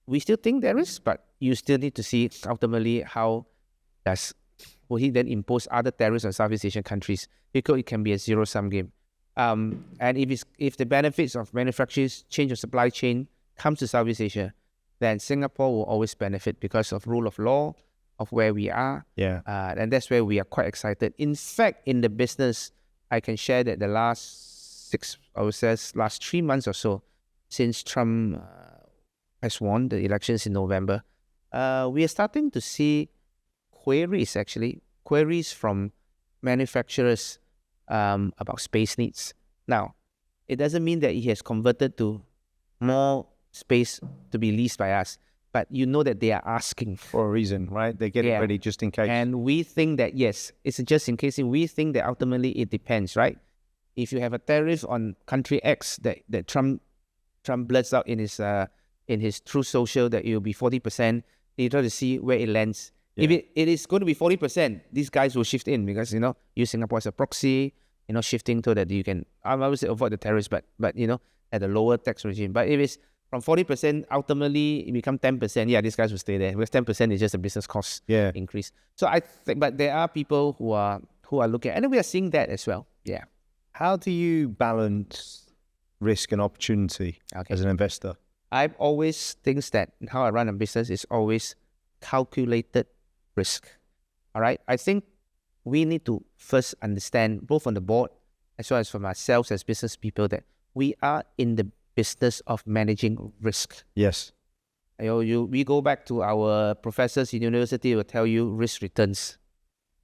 We still think there is, but you still need to see ultimately how will he then impose other tariffs on Southeast Asian countries, because it can be a zero-sum game. And if the benefits of manufacturers change of supply chain comes to Southeast Asia, then Singapore will always benefit because of rule of law, of where we are. And that's where we are quite excited. In fact, in the business, I can share that the last 3 months or so, since Trump has won the elections in November, we are starting to see queries from manufacturers about space needs. Now, it doesn't mean that he has converted to more space to be leased by us, but that they are asking for a reason, right? They get it ready just in case. And we think that, yes, it's just in case. We think that ultimately it depends, right? If you have a tariff on country X that Trump blurts out in his Truth Social that it will be 40%, you try to see where it lands. If it is going to be 40%, these guys will shift in because, use Singapore as a proxy, shifting so that you can, I would say, avoid the tariffs, but at a lower tax regime. But if it's from 40%, ultimately it becomes 10%, these guys will stay there because 10% is just a business cost increase. So I think, but there are people who are looking at, and we are seeing that as well. Yeah. How do you balance risk and opportunity as an investor? I've always thinks that how I run a business is always calculated risk. All right. I think we need to first understand, both on the board as well as for ourselves as business people, that we are in the business of managing risk. Yes. We go back to our professors in university will tell you risk returns.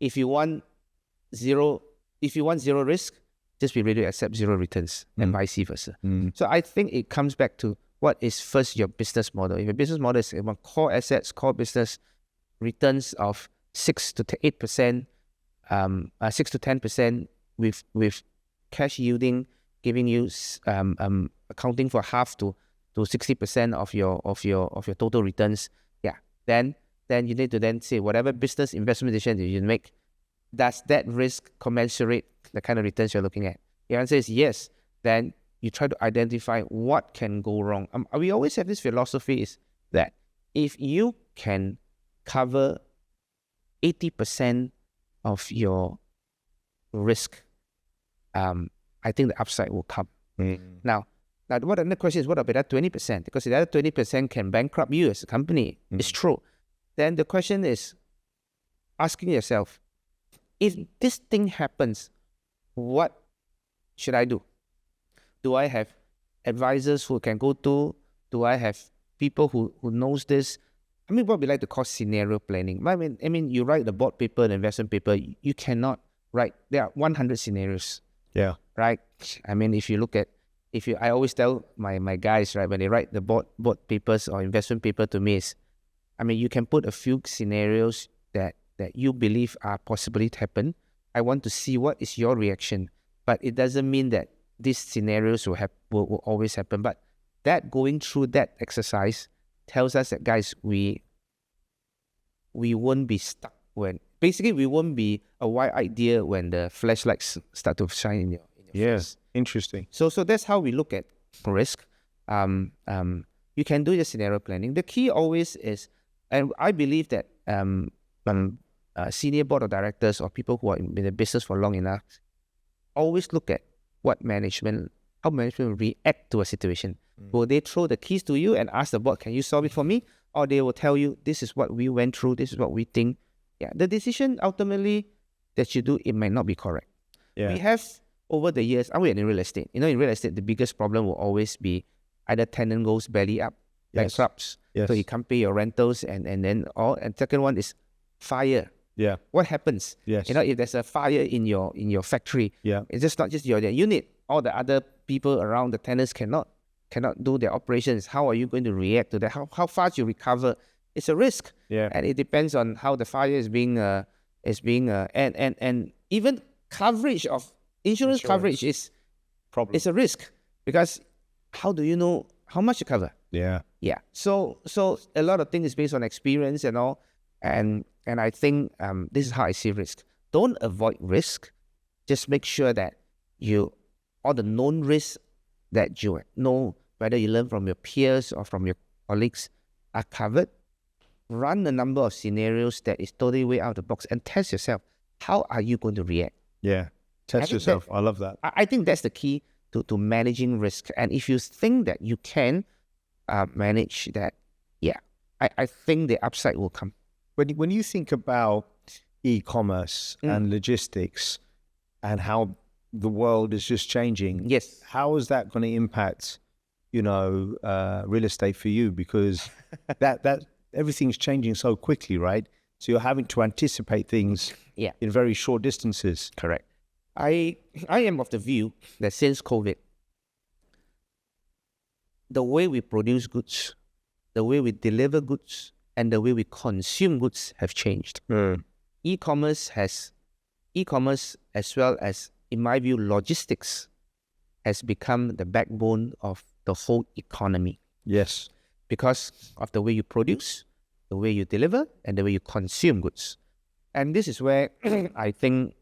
If you want zero risk, just be ready to accept zero returns and vice versa. So I think it comes back to what is first your business model. If your business model is about core assets, core business, returns of 6 to 8%, 6 to 10% with cash yielding, giving you accounting for half to 60% of your total returns. Then then you need to then say whatever business investment decision you make, does that risk commensurate the kind of returns you're looking at? The answer is yes. Then you try to identify what can go wrong. We always have this philosophy is that if you can cover 80% of your risk, I think the upside will come. Now, what another question is, what about that 20%? Because the other 20% can bankrupt you as a company. It's true. Then the question is asking yourself, if this thing happens, what should I do? Do I have advisors who can go to? Do I have people who knows this? I mean, what we like to call scenario planning. I mean, you write the board paper, the investment paper, you cannot write. There are 100 scenarios. Yeah. Right? I mean, I always tell my guys, right, when they write the board papers or investment paper to me is, I mean, you can put a few scenarios that you believe are possibly to happen. I want to see what is your reaction. But it doesn't mean that these scenarios will always happen. But that going through that exercise tells us that, guys, we won't be stuck basically we won't be a wide idea when the flashlights start to shine in your face. Interesting. So that's how we look at risk. You can do your scenario planning. The key always is, and I believe that senior board of directors or people who are in the business for long enough always look at how management will react to a situation. Will they throw the keys to you and ask the board, can you solve it for me? Or they will tell you, this is what we went through, this is what we think. Yeah, the decision ultimately that you do, it might not be correct. Yeah. We have, over the years, and we're in real estate. In real estate, the biggest problem will always be either tenant goes belly up, bankrupts, so he can't pay your rentals, and second one is fire. Yeah. What happens? Yes. If there's a fire in your factory, it's just not just your unit. All the other people around the tenants cannot do their operations. How are you going to react to that? How fast you recover? It's a risk. Yeah. And it depends on how the fire is being and even coverage of insurance coverage is a risk, because how do you know how much you cover? Yeah. Yeah. So a lot of things is based on experience and all. And I think this is how I see risk. Don't avoid risk. Just make sure that all the known risks that you know, whether you learn from your peers or from your colleagues, are covered. Run a number of scenarios that is totally way out of the box and test yourself. How are you going to react? Yeah. Test yourself. I love that. I think that's the key to managing risk. And if you think that you can manage that, I think the upside will come. When you think about e-commerce and logistics and how the world is just changing, yes, how is that going to impact, real estate for you? Because that everything's changing so quickly, right? So you're having to anticipate things in very short distances. Correct. I am of the view that since COVID, the way we produce goods, the way we deliver goods, and the way we consume goods have changed. E-commerce as well as, in my view, logistics has become the backbone of the whole economy. Yes. Because of the way you produce, the way you deliver, and the way you consume goods. And this is where I think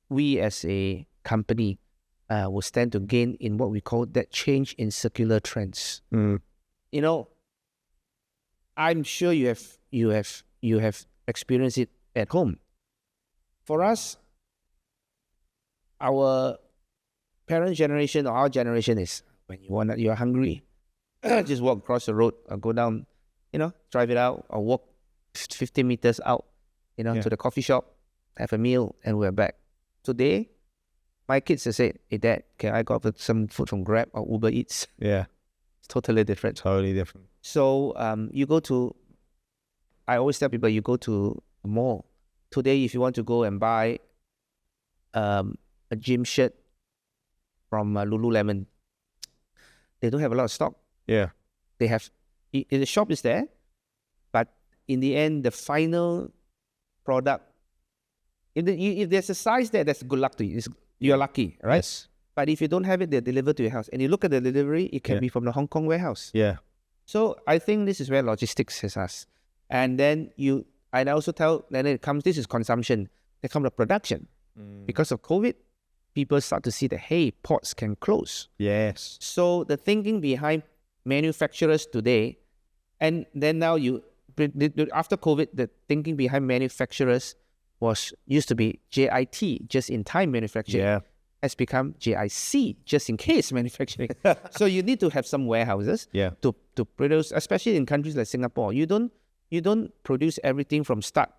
we as a company will stand to gain in what we call that change in circular trends. I'm sure you have experienced it at home. For us, our parent generation or our generation is when you're hungry, just walk across the road or go down, drive it out or walk 50 meters out, to the coffee shop, have a meal, and we're back. Today, my kids have said, "Hey, Dad, can I go for some food from Grab or Uber Eats?" Yeah. It's totally different. Totally different. So I always tell people, you go to a mall. Today, if you want to go and buy a gym shirt from Lululemon, they don't have a lot of stock. Yeah. They have, the shop is there, but in the end, the final product, if there's a size there, that's good luck to you. You're lucky, right? Yes. But if you don't have it, they're delivered to your house. And you look at the delivery, it can be from the Hong Kong warehouse. Yeah. So I think this is where logistics has us. And then And I also tell, then it comes, this is consumption, then comes the production. Because of COVID, people start to see that, hey, ports can close. Yes. So the thinking behind manufacturers today, and then now after COVID, the thinking behind manufacturers used to be JIT, just in time manufacturing, has become JIC, just in case manufacturing. So you need to have some warehouses to produce, especially in countries like Singapore. You don't produce everything from start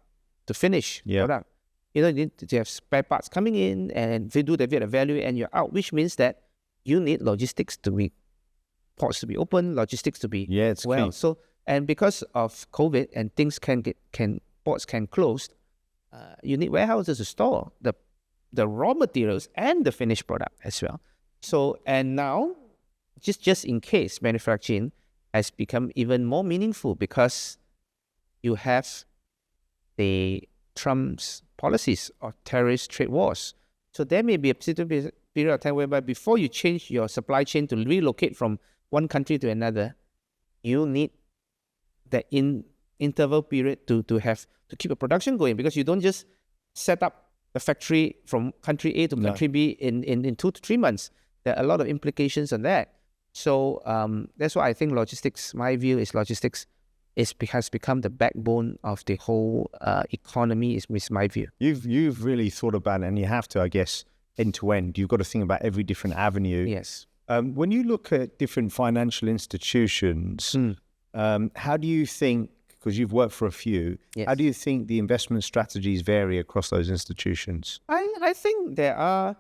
to finish product. You need to have spare parts coming in, and if you do the value and you're out, which means that you need logistics to be, ports to be open, logistics to be key. So, and because of COVID and things ports can close, you need warehouses to store the raw materials and the finished product as well. So, and now, just in case, manufacturing has become even more meaningful because you have the Trump's policies of terrorist trade wars. So there may be a period of time whereby before you change your supply chain to relocate from one country to another, you need the interval period to keep a production going, because you don't just set up a factory from country A to country B in 2 to 3 months. There are a lot of implications on that. So that's why I think logistics, my view is logistics has become the backbone of the whole economy, is my view. You've really thought about it, and you have to, I guess, end to end. You've got to think about every different avenue. Yes. When you look at different financial institutions, how do you think, because you've worked for a few, how do you think the investment strategies vary across those institutions? I think there are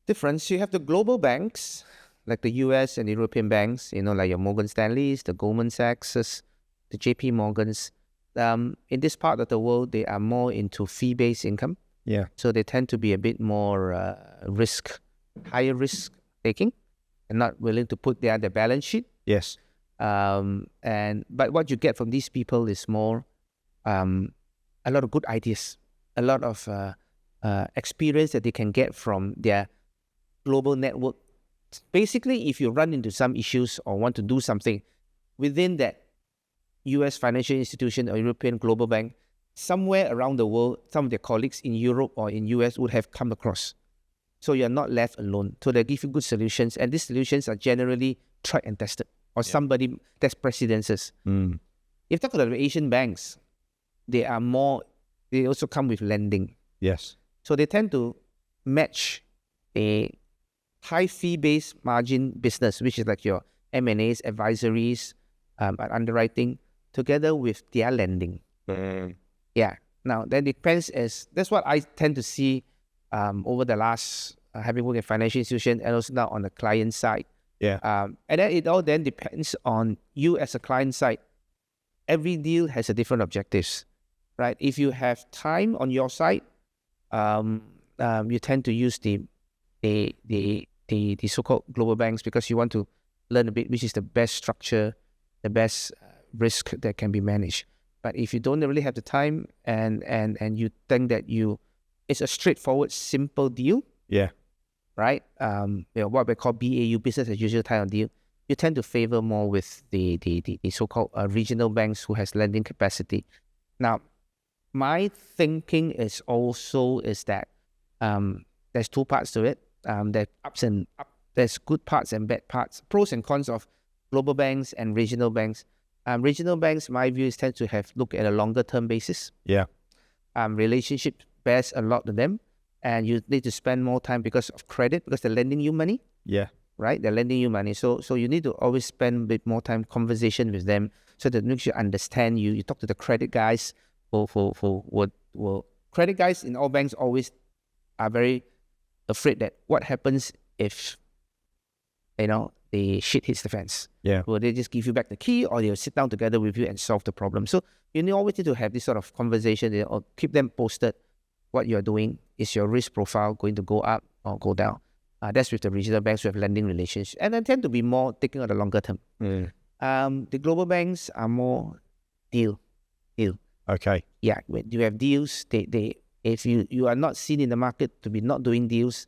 differences. You have the global banks, like the US and European banks, like your Morgan Stanleys, the Goldman Sachs, the JP Morgans. In this part of the world, they are more into fee-based income. Yeah. So they tend to be a bit more higher risk taking, and not willing to put their balance sheet. Yes. But what you get from these people is more a lot of good ideas, a lot of experience that they can get from their global network. Basically, if you run into some issues or want to do something within that US financial institution or European global bank, somewhere around the world, some of their colleagues in Europe or in US would have come across. So you're not left alone. So they give you good solutions, and these solutions are generally tried and tested, or somebody that's precedences. If you talk about the Asian banks, they also come with lending. Yes. So they tend to match a high fee-based margin business, which is like your M&As, advisories, underwriting, together with their lending. Yeah. Now, that depends, that's what I tend to see over the last, having worked in financial institution and also now on the client side. Yeah. And then it all then depends on you as a client side. Every deal has a different objectives, right? If you have time on your side, you tend to use the so-called global banks, because you want to learn a bit which is the best structure, the best risk that can be managed. But if you don't really have the time and you think that it's a straightforward, simple deal, right? What we call BAU, business as usual type of deal, you tend to favor more with the so-called regional banks who has lending capacity. Now, my thinking is that there's two parts to it. There's good parts and bad parts, pros and cons of global banks and regional banks. Regional banks, my view is tend to look at a longer term basis. Yeah. Relationship bears a lot to them, and you need to spend more time because of credit, because they're lending you money. Yeah. Right? They're lending you money. So you need to always spend a bit more time conversation with them so that makes you understand you. You talk to the credit guys credit guys in all banks always are very afraid that what happens if the shit hits the fence. Yeah. Will they just give you back the key, or they'll sit down together with you and solve the problem? So you always need to have this sort of conversation, or keep them posted what you're doing. Is your risk profile going to go up or go down? That's with the regional banks who have lending relations, and they tend to be more taking on the longer term. The global banks are more deal. Okay. Yeah, when you have deals, they if you are not seen in the market to be not doing deals,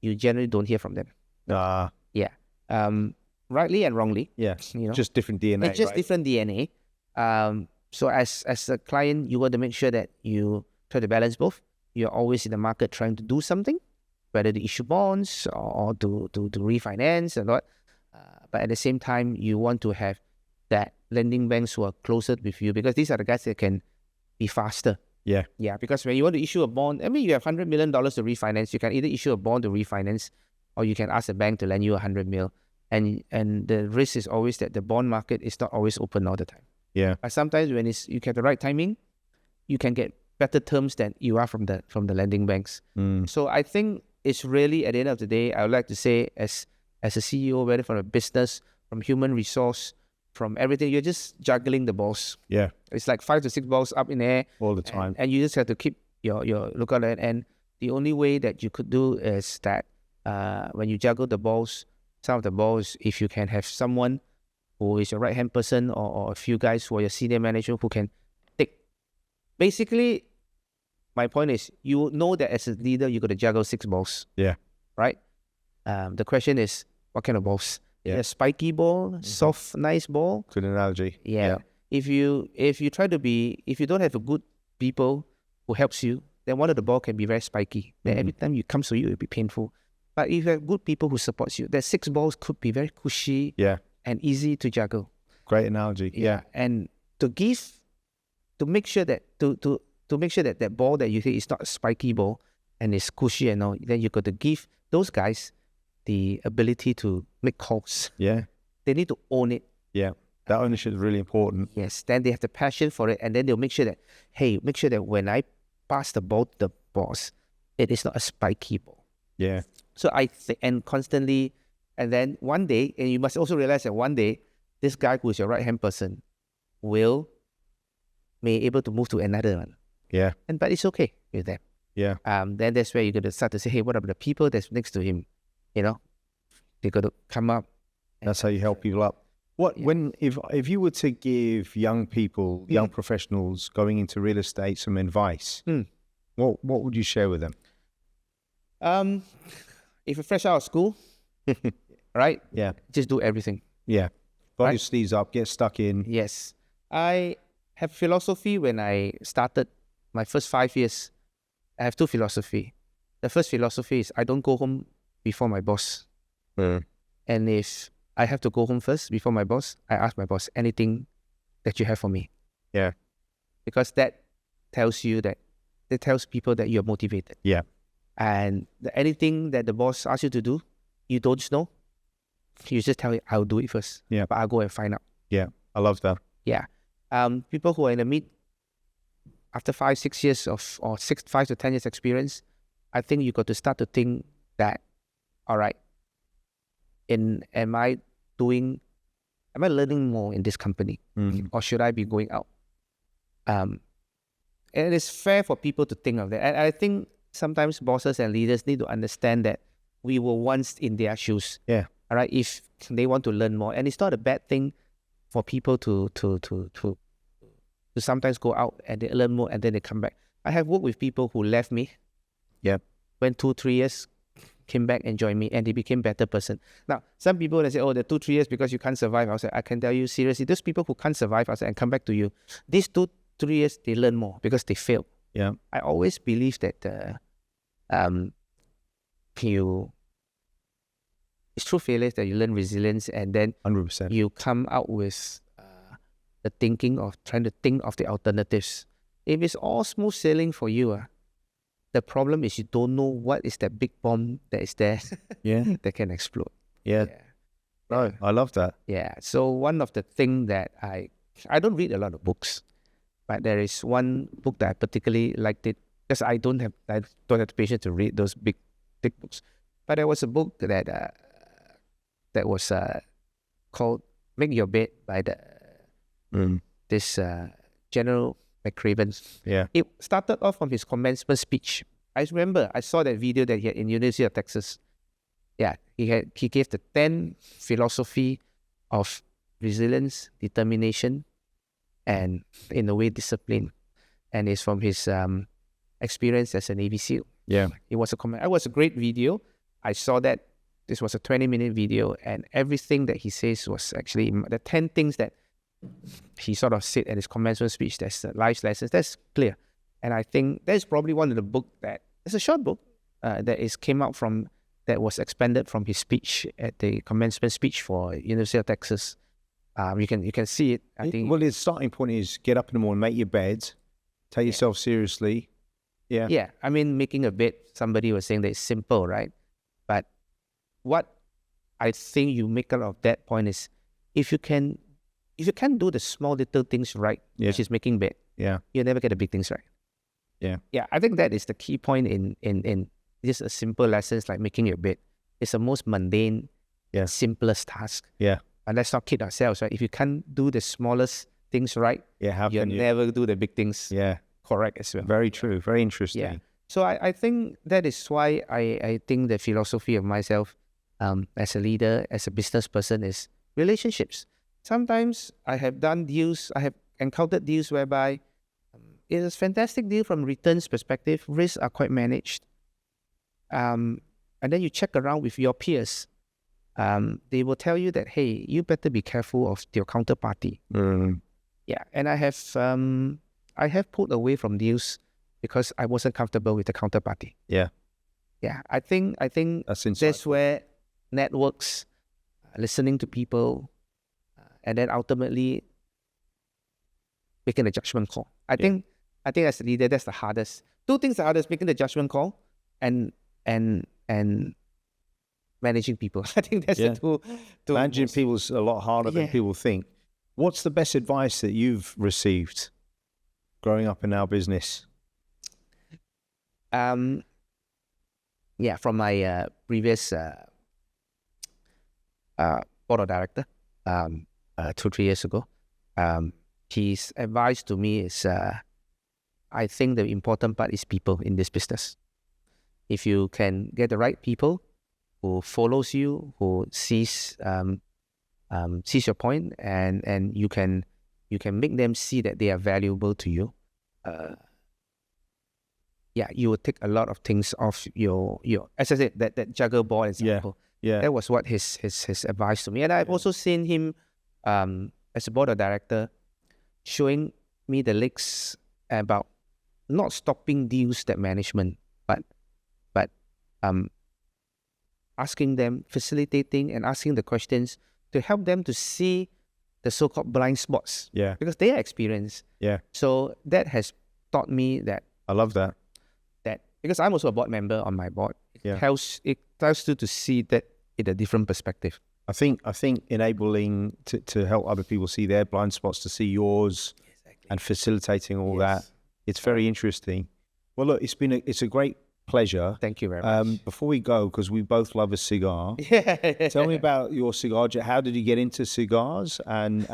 you generally don't hear from them. Yeah. Rightly and wrongly. Yeah. Just different DNA. It's just different DNA. So as a client, you got to make sure that you try to balance both. You're always in the market trying to do something, whether to issue bonds or to refinance or not. But at the same time, you want to have that lending banks who are closer with you, because these are the guys that can be faster. Yeah. Yeah, because when you want to issue a bond, I mean, you have $100 million to refinance. You can either issue a bond to refinance, or you can ask the bank to lend you $100 million. And the risk is always that the bond market is not always open all the time. Yeah. But sometimes when you get the right timing, you can get better terms than you are from the lending banks. So I think it's really, at the end of the day, I would like to say, as a CEO, whether from a business, from human resource, from everything, you're just juggling the balls. Yeah. It's like 5 to 6 balls up in the air All the time. and you just have to keep your look at it. And the only way that you could do is that when you juggle the balls, some of the balls, if you can have someone who is your right-hand person, or a few guys who are your senior manager who can take. Basically, my point is, you know that as a leader, you got to juggle 6 balls. Yeah. Right? The question is, what kind of balls? Yeah. A spiky ball, soft, nice ball. Good analogy. Yeah. If you don't have a good people who helps you, then one of the ball can be very spiky. Then every time you come to you, it'll be painful. But if you have good people who supports you, that 6 balls could be very cushy and easy to juggle. Great analogy. Yeah. And to make sure that that ball that you hit is not a spiky ball and it's cushy and all, then you got to give those guys the ability to make calls. Yeah. They need to own it. Yeah. That ownership is really important. Yes. Then they have the passion for it, and then they'll make sure that when I pass the ball to the boss, it is not a spiky ball. Yeah. So and constantly, and then one day, and you must also realize that one day, this guy who is your right-hand person may able to move to another one. Yeah. But it's okay with them. Yeah. Then that's where you're going to start to say, hey, what about the people that's next to him? You know, they got to come up. That's how you help people up. If you were to give young people, young professionals going into real estate some advice, what would you share with them? If you're fresh out of school, right? Yeah. Just do everything. Yeah. Roll your sleeves up, get stuck in. Yes. I have philosophy when I started my first 5 years. I have 2 philosophy. The first philosophy is I don't go home before my boss. And if I have to go home first before my boss, I ask my boss, anything that you have for me. Yeah. Because that tells people that you're motivated. Yeah. And anything that the boss asks you to do, you don't know, you just tell it, I'll do it first. Yeah. But I'll go and find out. Yeah. I love that. Yeah. People who are in the after 5-6 years or 5 to 10 years experience, I think you got to start to think that, all right, am I learning more in this company, or should I be going out? And it is fair for people to think of that. And I think sometimes bosses and leaders need to understand that we were once in their shoes. Yeah. All right. If they want to learn more, and it's not a bad thing for people to sometimes go out and they learn more and then they come back. I have worked with people who left me. Yeah. Went 2-3 years, came back and joined me, and they became better person. Now, some people, they say, oh, the 2-3 years because you can't survive outside. I can tell you seriously, those people who can't survive outside and come back to you, these 2-3 years, they learn more because they failed. Yeah. I always believe that it's through failures that you learn resilience, and then 100%. you come out with the thinking of trying to think of the alternatives. If it's all smooth sailing for you, the problem is you don't know what is that big bomb that is there that can explode. Yeah. No, I love that. Yeah. So one of the things that I don't read a lot of books, but there is one book that I particularly liked it because I don't have the patience to read those big books. But there was a book that was called "Make Your Bed" by this General McCraven. Yeah. It started off from his commencement speech. I remember I saw that video that he had in University of Texas. Yeah, he gave the 10 philosophy of resilience, determination, and in a way discipline. And it's from his experience as a Navy SEAL. Yeah. It was a great video. I saw that this was a 20-minute video, and everything that he says was actually the 10 things that he sort of said at his commencement speech, there's life lessons. That's clear. And I think that's probably one of the book it's a short book that was expanded from his speech at the commencement speech for University of Texas. You can see it. I think. Well, his starting point is get up in the morning, make your bed, take yourself seriously. Yeah. Yeah. I mean, making a bed, somebody was saying that it's simple, right? But what I think you make out of that point is if you can't do the small little things right, which is making bed, you'll never get the big things right. Yeah. Yeah. I think that is the key point in just a simple lessons like making your bed. It's the most mundane, simplest task. Yeah. And let's not kid ourselves, right? If you can't do the smallest things right, you'll never do the big things correct as well. Very true. Very interesting. Yeah. So I think that is why I think the philosophy of myself as a leader, as a business person is relationships. Sometimes I have done deals, I have encountered deals whereby it is a fantastic deal from returns perspective, risks are quite managed. And then you check around with your peers. They will tell you that, hey, you better be careful of your counterparty. Yeah, and I have pulled away from deals because I wasn't comfortable with the counterparty. Yeah. I think that's where networks, listening to people, and then ultimately making a judgment call. I think as a leader, that's the hardest. Two things are hardest: making the judgment call and managing people. I think that's the two. Managing people's a lot harder than people think. What's the best advice that you've received growing up in our business? From my previous board of director 2-3 years ago. His advice to me is, I think the important part is people in this business. If you can get the right people who follows you, who sees your point, and you can make them see that they are valuable to you. You will take a lot of things off your as I said, that juggle ball example. Yeah. That was what his advice to me. And I've also seen him as a board of director showing me the leaks about not stopping deals that management, but asking them, facilitating and asking the questions to help them to see the so-called blind spots. Yeah. Because they are experienced. Yeah. So that has taught me that. I love that. Because I'm also a board member on my board. It helps you to see that in a different perspective. I think enabling to help other people see their blind spots, to see yours, and facilitating all that. It's very interesting. Well, look, it's a great pleasure. Thank you very much. Before we go, because we both love a cigar, tell me about your cigar. How did you get into cigars, and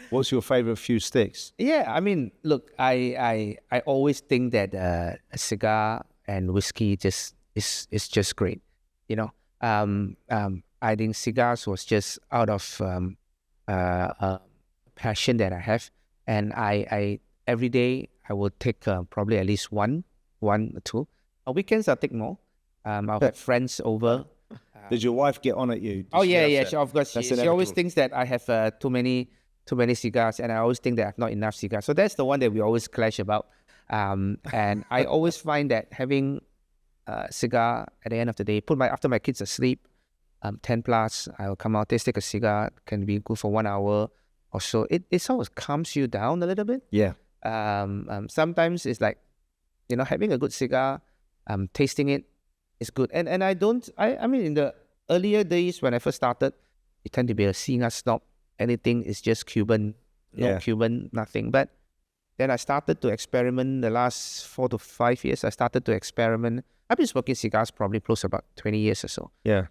what's your favorite few sticks? Yeah, I mean, look, I always think that a cigar and whiskey is just great. You know, I think cigars was just out of passion that I have, and I every day I will take probably at least one or two. On weekends I'll take more. I'll have friends over. Did your wife get on at you? She, of course. She always thinks that I have too many cigars, and I always think that I have not enough cigars. So that's the one that we always clash about. And I always find that having a cigar at the end of the day, after my kids are asleep, 10 plus, I'll come out, take a cigar, can be good for 1 hour or so. It sort of calms you down a little bit. Yeah. Sometimes it's like, having a good cigar, tasting it is good. And I mean, in the earlier days when I first started, it tend to be a cigar snob. Anything is just Cuban, Cuban, nothing. But then I started to experiment the last 4 to 5 years. I started to experiment. I've been smoking cigars probably close to about 20 years or so. Yeah.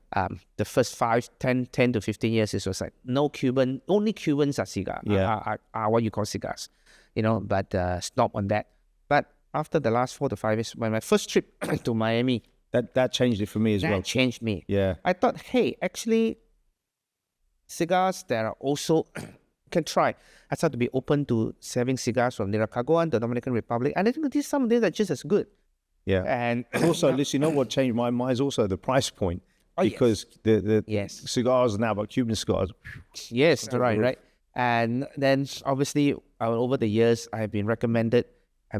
The first 10 to 15 years, it was like no Cuban, only Cubans are cigar, are what you call cigars, but snob on that. But after the last 4 to 5 years, when my first trip to Miami, that changed it for me as well. That changed me. Yeah. I thought, hey, actually, cigars that are also can try. I started to be open to serving cigars from Nicaragua, the Dominican Republic, and I think some of these are just as good. Yeah. And also, listen, what changed my mind is also the price point, because the cigars now, but Cuban cigars. Yes, right. And then obviously over the years, I've been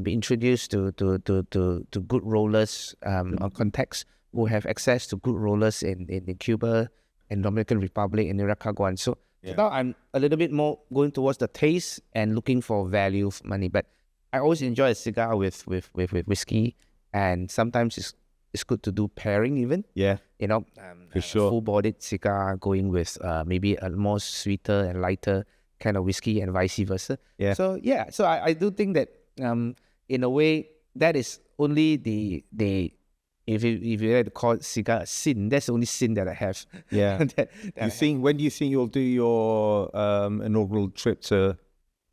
introduced to good rollers on contacts who have access to good rollers in Cuba and Dominican Republic and Nicaragua. So now I'm a little bit more going towards the taste and looking for value for money. But I always enjoy a cigar with whiskey, and sometimes it's good to do pairing even. Yeah. For sure. Full-bodied cigar going with maybe a more sweeter and lighter kind of whiskey and vice versa. Yeah. So I do think that in a way that is only the if you had to call it cigar a sin, that's the only sin that I have. Yeah. When do you think you'll do your inaugural trip to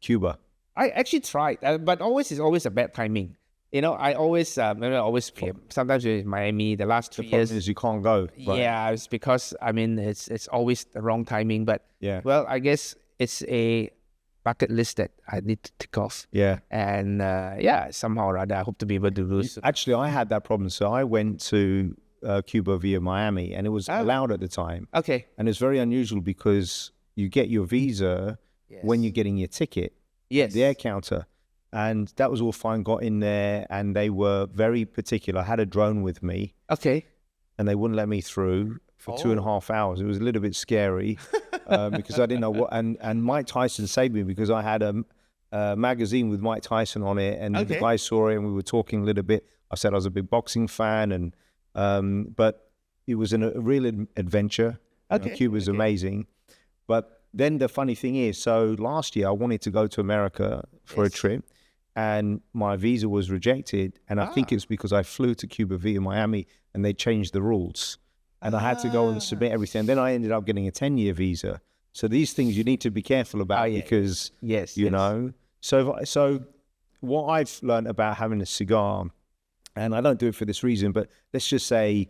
Cuba? I actually tried, but it's always a bad timing. I always sometimes in Miami the last 3 years. The problem is you can't go. Right? Yeah, it's because it's always the wrong timing. But well, I guess it's a bucket list that I need to tick off. Yeah. And somehow or other I hope to be able to do so. Actually, I had that problem. So I went to Cuba via Miami, and it was allowed at the time. Okay. And it's very unusual because you get your visa when you're getting your ticket. Yes. The air counter. And that was all fine. Got in there, and they were very particular. I had a drone with me. Okay. And they wouldn't let me through for 2.5 hours. It was a little bit scary because I didn't know what. And Mike Tyson saved me because I had a magazine with Mike Tyson on it, and the guy saw it, and we were talking a little bit. I said I was a big boxing fan, and but it was a real adventure. Cuba's amazing. But then the funny thing is, so last year I wanted to go to America for a trip, and my visa was rejected. And I think it's because I flew to Cuba via Miami, and they changed the rules. And I had to go and submit everything. And then I ended up getting a 10-year visa. So these things you need to be careful about because, you know. So what I've learned about having a cigar, and I don't do it for this reason, but let's just say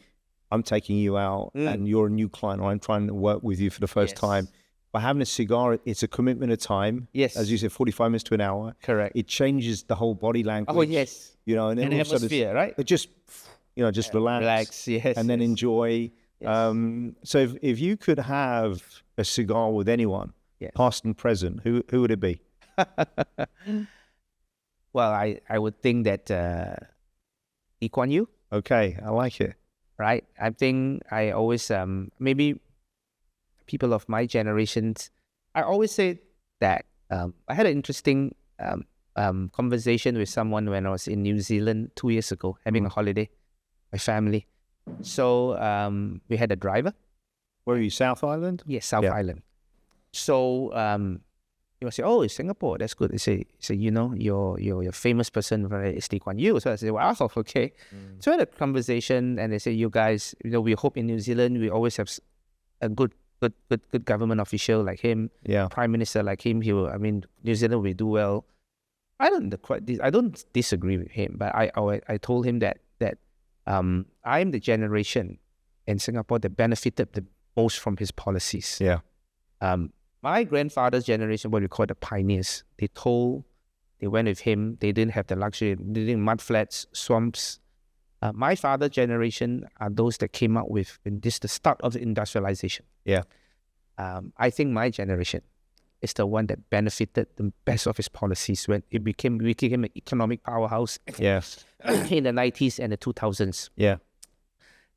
I'm taking you out and you're a new client, or I'm trying to work with you for the first time. By having a cigar, it's a commitment of time. Yes. As you said, 45 minutes to an hour. Correct. It changes the whole body language. Oh, yes. You know, and then an atmosphere, right? It just, just relax. Yes. And then enjoy. Yes. So if you could have a cigar with anyone, past and present, who would it be? Well, I would think that Lee Kuan Yew. Okay, I like it. Right? I think I always, maybe people of my generations, I always say that I had an interesting conversation with someone when I was in New Zealand 2 years ago, having a holiday, my family. So we had a driver. Where are you, South Island? Yes, South Island. So he was say, "Oh, it's Singapore. That's good." They say, your famous person is Lee Kuan Yew. So I said, "Wow, okay." So I had a conversation, and they say, "You guys, we hope in New Zealand we always have a good government official like him, prime minister like him. New Zealand will do well." I don't disagree with him, but I told him that I'm the generation in Singapore that benefited the most from his policies. Yeah. My grandfather's generation, what we call the pioneers, they went with him. They didn't have the luxury, they didn't mud flats, swamps. My father's generation are those that came out with the start of the industrialization. Yeah. I think my generation is the one that benefited the best of his policies when we became an economic powerhouse in the 90s and the 2000s. Yeah.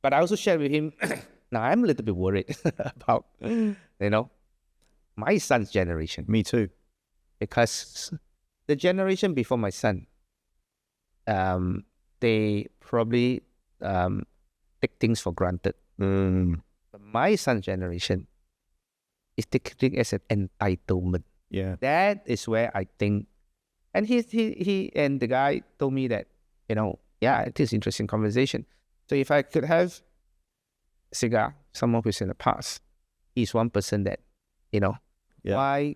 But I also shared with him, now I'm a little bit worried about, my son's generation. Me too. Because the generation before my son, they probably take things for granted. But my son's generation is taking it as an entitlement. Yeah. That is where I think, and he and the guy told me that, it is interesting conversation. So if I could have a cigar, someone who's in the past, he's one person that, why,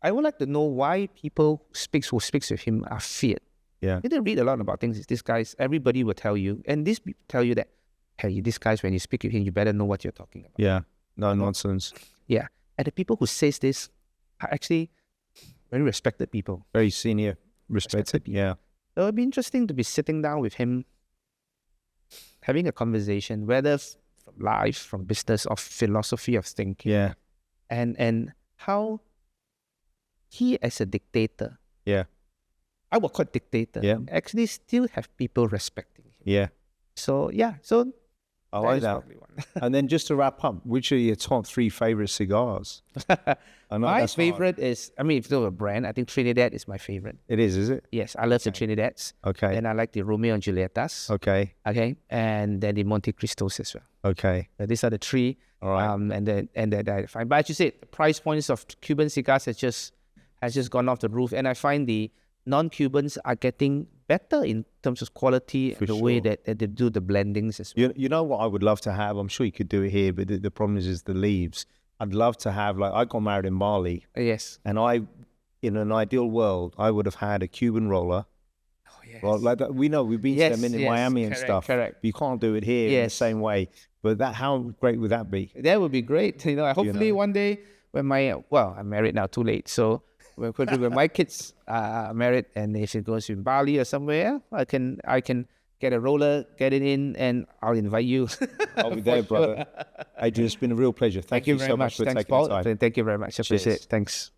I would like to know why people who speaks with him are feared. Yeah. You didn't read a lot about things. These guys, everybody will tell you, and these people tell you that, hey, these guys, when you speak with him, you better know what you're talking about. Yeah. No nonsense. Yeah. And the people who says this are actually very respected people. Very senior, respected. Yeah. So it'd be interesting to be sitting down with him, having a conversation, whether from life, from business, or philosophy of thinking. Yeah. And how he as a dictator, Yeah. I would call it dictator, Yeah. actually still have people respecting him. Yeah. So yeah, so I like is that. probably one. And then just to wrap up, which are your top 3 favorite cigars? I know My that's hard. favorite is, I mean, if it's a brand, I think Trinidad is my favorite. It is it? Yes, I love the Trinidad's. Okay. And I like the Romeo and Julietas. Okay. Okay. And then the Monte Cristos as well. Okay. These are the 3. All right. And then I find, but as you said, the price points of Cuban cigars has just gone off the roof. And I find the non-Cubans are getting better in terms of quality and the way that they do the blendings as well. You know what I would love to have? I'm sure you could do it here, but the problem is the leaves. I'd love to have, like, I got married in Bali, Yes. and in an ideal world, I would have had a Cuban roller. Oh, yes. Well, like that, we know we've been to them in Miami and stuff. Correct. But you can't do it here in the same way. But how great would that be? That would be great. Hopefully one day when I'm married now, too late. So when my kids are married, and if it goes in Bali or somewhere, I can get a roller, get it in, and I'll invite you. I'll be there, brother. Adrian, it's been a real pleasure. Thank you very so much for Thanks, taking Paul. the time. Thank you very much. Appreciate it. Thanks.